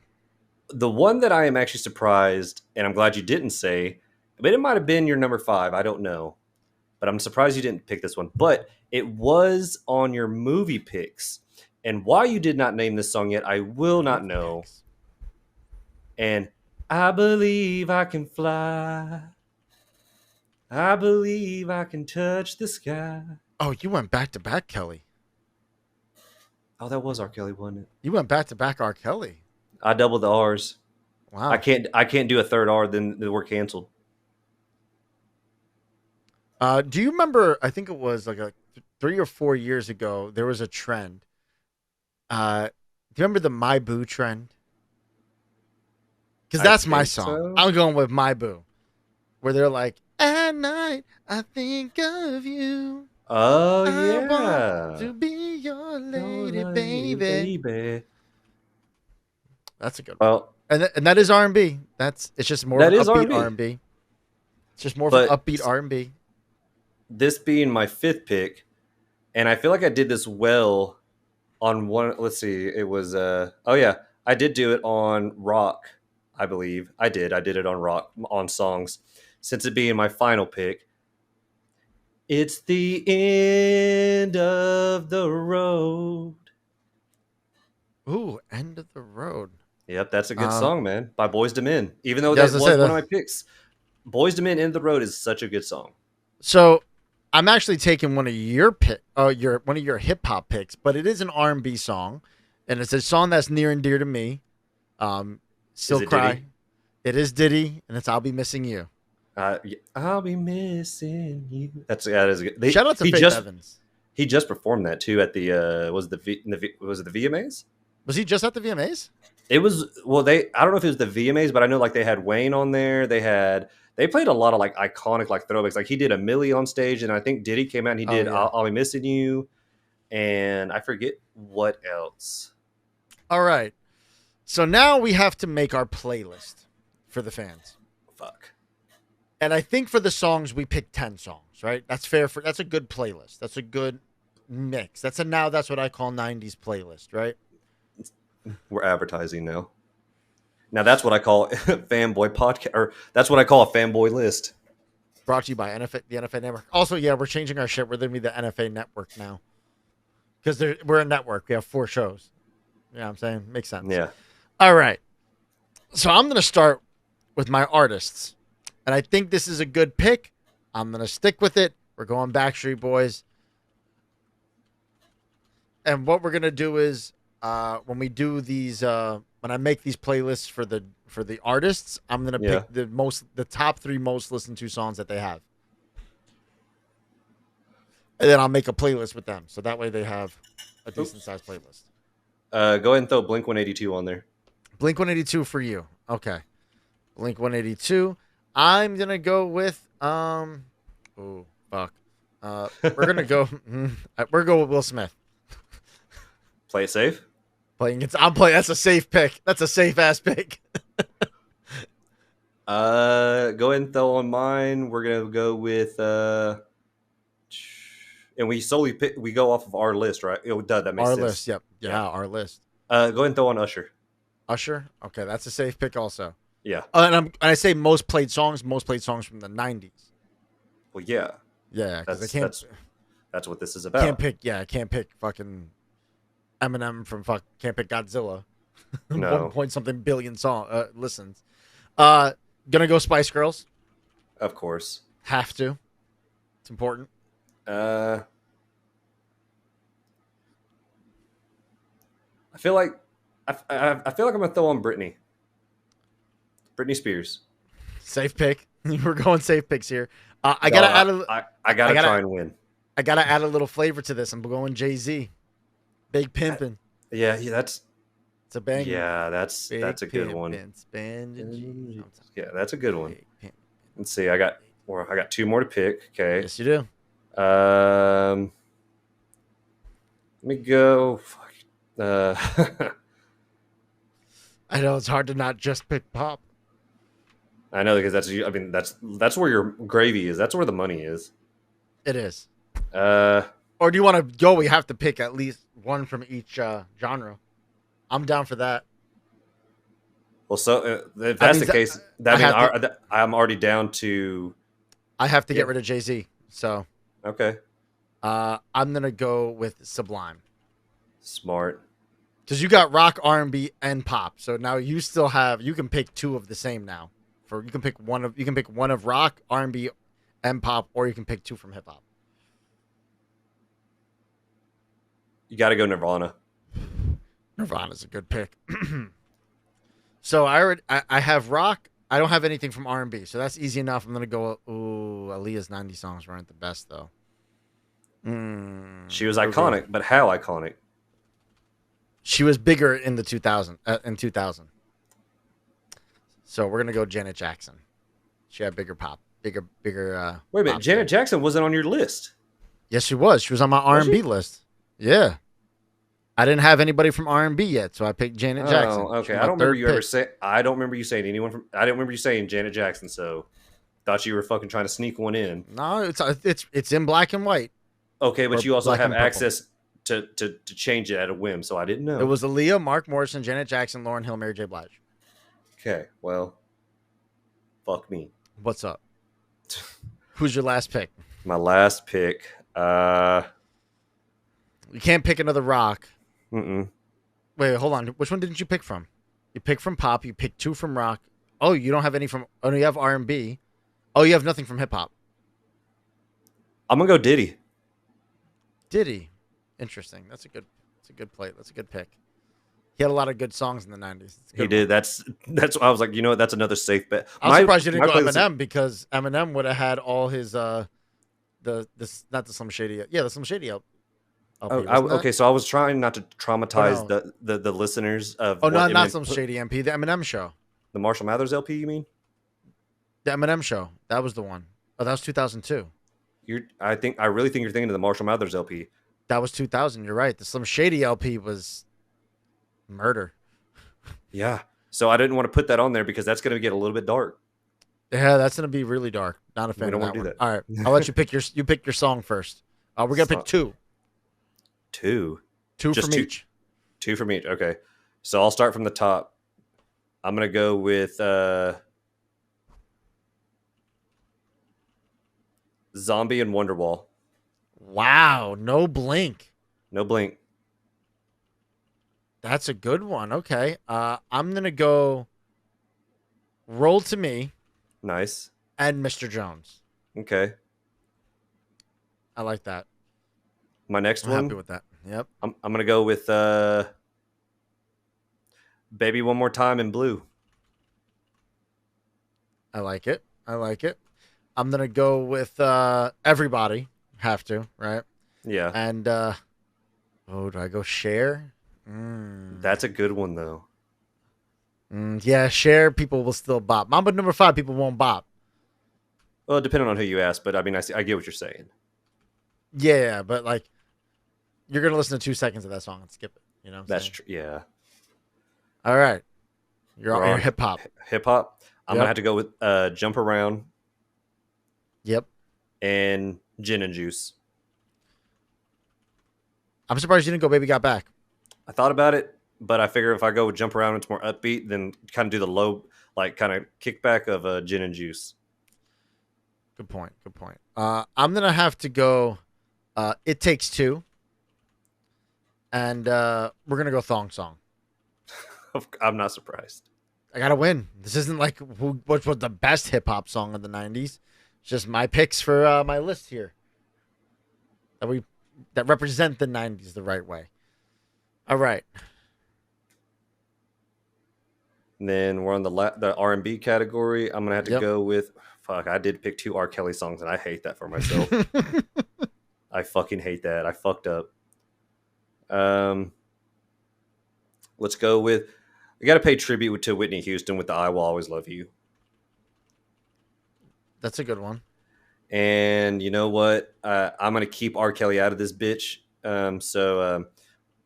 the one that I am actually surprised, and I'm glad you didn't say, but it might have been your number 5. I don't know, but I'm surprised you didn't pick this one. But it was on your movie picks, and why you did not name this song yet, I will not know. And I believe I can fly. I believe I can touch the sky. Oh, you went back to back, Kelly. Oh, that was R. Kelly, wasn't it? You went back to back, R. Kelly. I doubled the R's. Wow. I can't do a third R, then we're canceled. Do you remember? I think it was like 3 or 4 years ago. There was a trend. Do you remember the "My Boo" trend? Because that's my song. So. I'm going with "My Boo," where they're like, "At night, I think of you. Oh I yeah, want to be your lady, baby." That's a good one. Well, And that is R&B. It's just more of an upbeat R&B. It's just more of an upbeat R&B. This being my 5th pick, and I feel like I did this well on one. Let's see, it was I did do it on rock. I believe I did it on rock, on songs. Since it being my final pick, it's the end of the road. Ooh, "End of the Road." Yep, that's a good song, man, by Boyz II Men. Even though Yeah, that was one of my picks, Boyz II Men, "End of the Road" is such a good song. So I'm actually taking one of your one of your hip hop picks, but it is an R&B song, and it's a song that's near and dear to me. Still Cry. Diddy? It is Diddy, and it's "I'll Be Missing You." I'll be missing you. That is good. Shout out to Faith Evans. He just performed that too at the was it the VMAs? Was he just at the VMAs? It was I don't know if it was the VMAs, but I know like they had Wayne on there. They played a lot of like iconic like throwbacks. Like he did a Millie on stage, and I think Diddy came out and he did I'll Be Missing You, and I forget what else. All right. So now we have to make our playlist for the fans. Fuck. And I think for the songs we picked 10 songs, right? That's fair that's a good playlist. That's a good mix. That's what I call 90s playlist, right? We're advertising now. Now that's what I call fanboy podcast, or that's what I call a fanboy list. Brought to you by the NFA Network. Also, yeah, we're changing our shit. We're going to be the NFA Network now. Because we're a network. We have 4 shows. You know what I'm saying? Makes sense. Yeah. All right. So I'm going to start with my artists. And I think this is a good pick. I'm going to stick with it. We're going Backstreet Boys. And what we're going to do is when we do these when I make these playlists for the artists, I'm going to pick the top 3 most listened to songs that they have. And then I'll make a playlist with them. So that way they have a decent sized playlist. Go ahead and throw Blink 182 on there. Blink 182 for you. Okay. Blink 182. I'm going to go with oh, fuck. We're going to go with Will Smith. Play it safe. That's a safe pick. That's a safe ass pick. Go ahead and throw on mine. We're going to go with and we go off of our list, right? That makes our sense. List, yep. Yeah, our list. Go ahead and throw on Usher. Usher? Okay, that's a safe pick also. Yeah. And I say most played songs from the 90s. Well, yeah. Yeah, because they That's what this is can't about. pick. Yeah, can't pick fucking Eminem from can't pick Godzilla. One No, point something billion listens. Gonna go Spice Girls. of course. Have to. It's important. Uh, I feel like I feel like I'm gonna throw on Britney. Britney Spears. Safe pick. We're going safe picks here. I No, gotta add a. I gotta try and win. I gotta add a little flavor to this. I'm going Jay-Z. Big Pimpin'. Yeah, It's a banger. yeah, that's Big a good one. Yeah, that's a good one. Let's see. I got two more to pick. Okay. Yes, you do. Let me go. Fuck. I know it's hard to not just pick pop. I know because that's where your gravy is. That's where the money is. It is. Uh, Or do you want to go? We have to pick at least one from each genre. I'm down for that. well, so if that's the case, that means I'm already down to. I have to get rid of Jay-Z. So Okay. I'm gonna go with Sublime. Smart. Because you got rock, R&B, and pop. So now you can pick two of the same now. You can pick one of rock, R&B, and pop, or you can pick two from hip hop. You got to go Nirvana. Nirvana's a good pick. So I have rock. I don't have anything from R&B, so that's easy enough. I'm gonna go. Ooh, Aaliyah's 90 songs weren't the best though. She was iconic, but how iconic? She was bigger in the 2000. In 2000. So we're gonna go Janet Jackson. She had bigger pop, bigger. Wait a minute, Janet Jackson wasn't on your list. Yes, she was. She was on my R&B list. Yeah, I didn't have anybody from R&B yet, so I picked Janet Jackson. Okay. I don't remember you saying anyone from. I didn't remember you saying Janet Jackson. So, thought you were fucking trying to sneak one in. No, it's in black and white. Okay, but you also have access to change it at a whim, so I didn't know. It was Aaliyah, Mark Morrison, Janet Jackson, Lauryn Hill, Mary J. Blige. Okay, well, fuck me. What's up? Who's your last pick? My last pick. You can't pick another rock. Mm-mm. Wait, hold on. Which one didn't you pick from? You picked from pop. You picked two from rock. Oh, you don't have any from. Oh, no, you have R&B. Oh, you have nothing from hip hop. I'm gonna go Diddy. Diddy, interesting. That's a good play. That's a good pick. He had a lot of good songs in the 90s. He did. That's why I was like, you know what? That's another safe bet. I'm surprised you didn't go Eminem because Eminem would have had all his not the Slim Shady. Yeah, the Slim Shady LP. Okay, so I was trying not to traumatize the listeners of. Oh no, not Slim Shady MP. The Eminem Show. The Marshall Mathers LP, you mean? The Eminem Show. That was the one. Oh, that was 2002. I really think you're thinking of the Marshall Mathers LP. That was 2000. You're right. The Slim Shady LP was murder. Yeah. So I didn't want to put that on there because that's going to get a little bit dark. Yeah, that's going to be really dark. Not a fan of that one. All right. I'll let you pick your song first. We're going to pick two. Two from each. Two from each. Okay. So I'll start from the top. I'm going to go with Zombie and Wonderwall. Wow. No Blink. No Blink. That's a good one. Okay. I'm going to go Roll to Me. Nice. And Mr. Jones. Okay. I like that. My next one. I'm happy with that. Yep. I'm going to go with Baby One More Time in Blue. I like it. I'm going to go with Everybody. Have to, right? Yeah. And do I go Cher? That's a good one, though. Yeah, Cher, people will still bop. Mamba number 5, people won't bop. Well, depending on who you ask, but I mean, I get what you're saying. Yeah, but like, you're going to listen to 2 seconds of that song and skip it. You know what I'm That's true. Yeah. All right. You're on hip hop. Hip hop. I'm going to have to go with Jump Around. Yep. And Gin and Juice. I'm surprised you didn't go Baby Got Back. I thought about it, but I figure if I go with Jump Around, it's more upbeat, then kind of do the low, like kind of kickback of Gin and Juice. Good point. I'm gonna have to go. It Takes Two, and we're gonna go Thong Song. I'm not surprised. I gotta win. This isn't like which was the best hip hop song of the '90s. It's just my picks for my list here that represent the '90s the right way. All right. And then we're on the R&B category. I'm gonna have to go with fuck. I did pick 2 R. Kelly songs, and I hate that for myself. I fucking hate that. I fucked up. Let's go with. I got to pay tribute to Whitney Houston with the "I Will Always Love You." That's a good one. And you know what? I'm gonna keep R. Kelly out of this bitch. So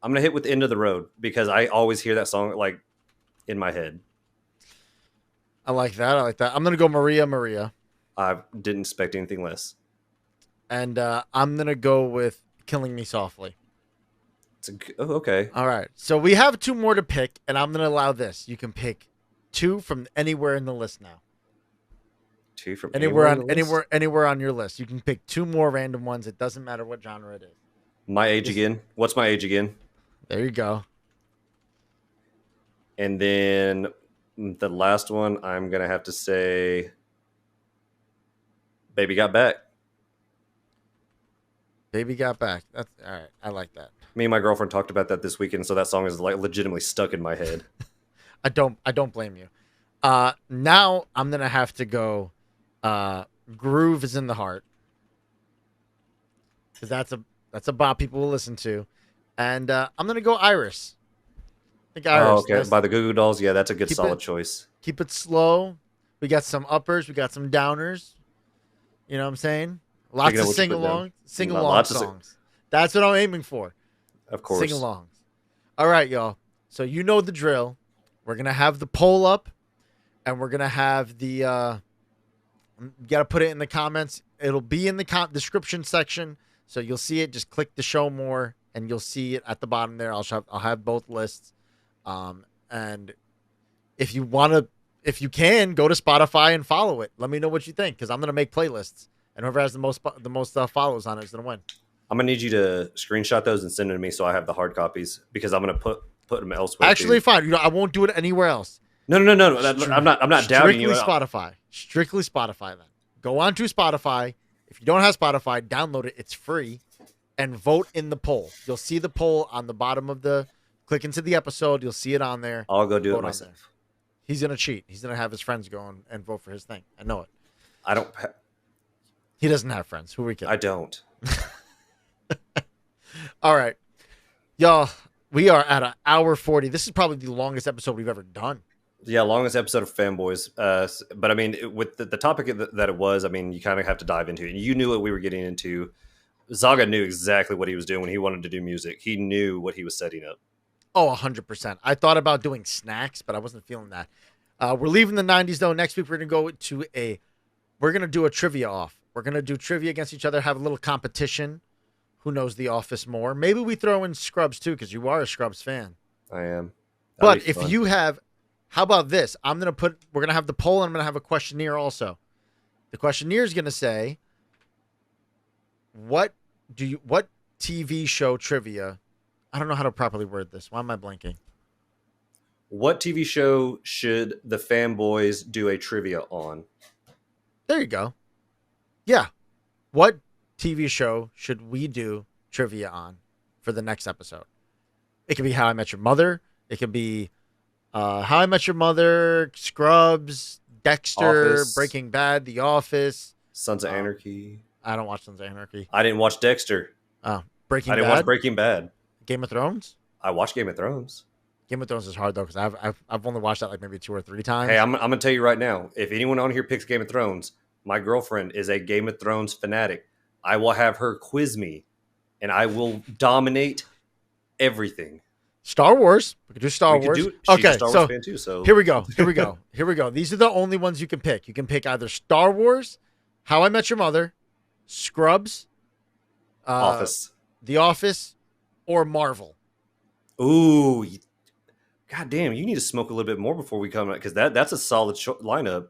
I'm gonna hit with "End of the Road" because I always hear that song like in my head. I like that. I'm gonna go Maria Maria. I didn't expect anything less. And I'm gonna go with "Killing Me Softly." Okay. All right. So we have 2 more to pick, and I'm gonna allow this. You can pick 2 from anywhere in the list now. 2 from anywhere on your list. You can pick 2 more random ones. It doesn't matter what genre it is. My age again. What's my age again? There you go. And then the last one, I'm gonna have to say, "Baby Got Back." Baby Got Back. That's all right. I like that. Me and my girlfriend talked about that this weekend, so that song is like legitimately stuck in my head. I don't blame you. Now I'm gonna have to go. Groove Is in the Heart, because that's a bop people will listen to, and I'm gonna go Iris. I think Iris. Oh, okay. By the Goo Goo Dolls, yeah, that's a good solid choice. Keep it slow. We got some uppers. We got some downers. You know what I'm saying? Lots of sing along songs. That's what I'm aiming for. Of course. Sing alongs. All right, y'all. So you know the drill. We're gonna have the poll up, and we're gonna have the. You got to put it in the comments. It'll be in the description section, so you'll see it. Just click the show more, and you'll see it at the bottom there. I'll have both lists. And if you can go to Spotify and follow it. Let me know what you think, because I'm gonna make playlists, and whoever has the most follows on it is gonna win. I'm gonna need you to screenshot those and send them to me so I have the hard copies, because I'm gonna put them elsewhere. Actually, fine. I won't do it anywhere else. No. I'm not doubting you. Strictly Spotify. Then go on to Spotify. If you don't have Spotify, download it. It's free, and vote in the poll. You'll see the poll on the bottom of the. Click into the episode. You'll see it on there. I'll go do it myself. He's gonna cheat. He's gonna have his friends go and vote for his thing. I know it. I don't. He doesn't have friends. Who are we kidding? I don't. All right, y'all. We are at an hour 40. This is probably the longest episode we've ever done. Yeah, longest episode of Fanboys. But I mean, with the topic that it was, I mean, you kind of have to dive into it. You knew what we were getting into. Zaga knew exactly what he was doing when he wanted to do music. He knew what he was setting up. Oh, 100%. I thought about doing snacks, but I wasn't feeling that. We're leaving the 90s, though. Next week, we're going to do a trivia off. We're going to do trivia against each other, have a little competition. Who knows The Office more? Maybe we throw in Scrubs, too, because you are a Scrubs fan. I am. But if you have... How about this? We're going to have the poll, and I'm going to have a questionnaire also. The questionnaire is going to say, what TV show trivia... I don't know how to properly word this. Why am I blanking? What TV show should the Fanboys do a trivia on? There you go. Yeah. What TV show should we do trivia on for the next episode? It could be How I Met Your Mother. It could be How I Met Your Mother, Scrubs, Dexter, Office. Breaking Bad, The Office. Sons of Anarchy. I don't watch Sons of Anarchy. I didn't watch Dexter. Breaking Bad. I didn't watch Breaking Bad. Game of Thrones? I watched Game of Thrones. Game of Thrones is hard, though, because I've only watched that like maybe 2 or 3 times. Hey, I'm going to tell you right now, if anyone on here picks Game of Thrones, my girlfriend is a Game of Thrones fanatic. I will have her quiz me, and I will dominate everything. Star Wars. We could do Star Wars. She's a Star Wars fan too, so. Here we go. These are the only ones you can pick. You can pick either Star Wars, How I Met Your Mother, Scrubs, Office. The Office, or Marvel. Ooh. God damn, you need to smoke a little bit more before we come out, because that's a solid lineup.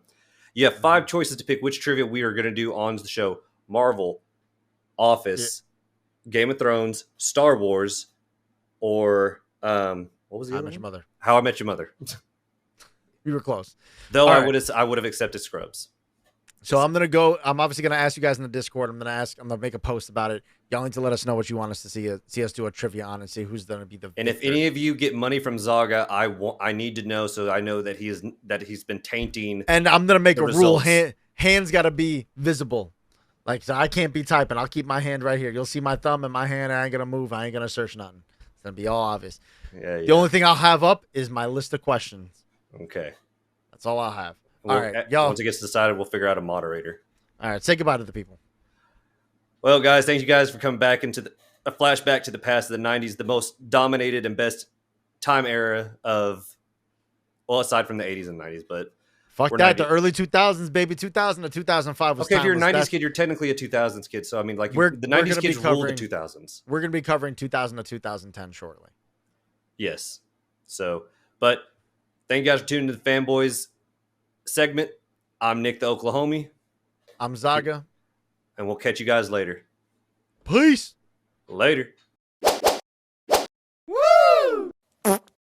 You have 5 choices to pick which trivia we are going to do on the show. Marvel, Office, Game of Thrones, Star Wars, or what was the I other Met Your one? Mother. How I Met Your Mother. We were close. Though All I right. would have accepted Scrubs. So I'm gonna go. I'm obviously gonna ask you guys in the Discord. I'm gonna make a post about it. Y'all need to let us know what you want us to see us do a trivia on and see who's gonna be the And victor. if any of you get money from Zaga, I need to know so I know that he's been tainting. And I'm gonna make the a rule. results. Hands gotta be visible. Like, so I can't be typing. I'll keep my hand right here. You'll see my thumb and my hand. I ain't gonna move. I ain't gonna search nothing. It's gonna be all obvious. Yeah. The only thing I'll have up is my list of questions. Okay. That's all I'll have. Well, All right, y'all. Once it gets decided, we'll figure out a moderator. All right, say goodbye to the people. Well, guys, thank you guys for coming back into a flashback to the past of the 90s, the most dominated and best time era of, well, aside from the 80s and 90s, but Fuck that. The early 2000s, baby. 2000 to 2005 was okay. If you're a timeless. 90s kid, you're technically a 2000s kid. So I mean, like We're the 90s gonna be kids ruled the covering- 2000s. We're gonna be covering 2000 to 2010 shortly. Yes. So, but thank you guys for tuning to the Fanboys segment. I'm Nick the Oklahoma, I'm Zaga. and we'll catch you guys later. Peace. Later.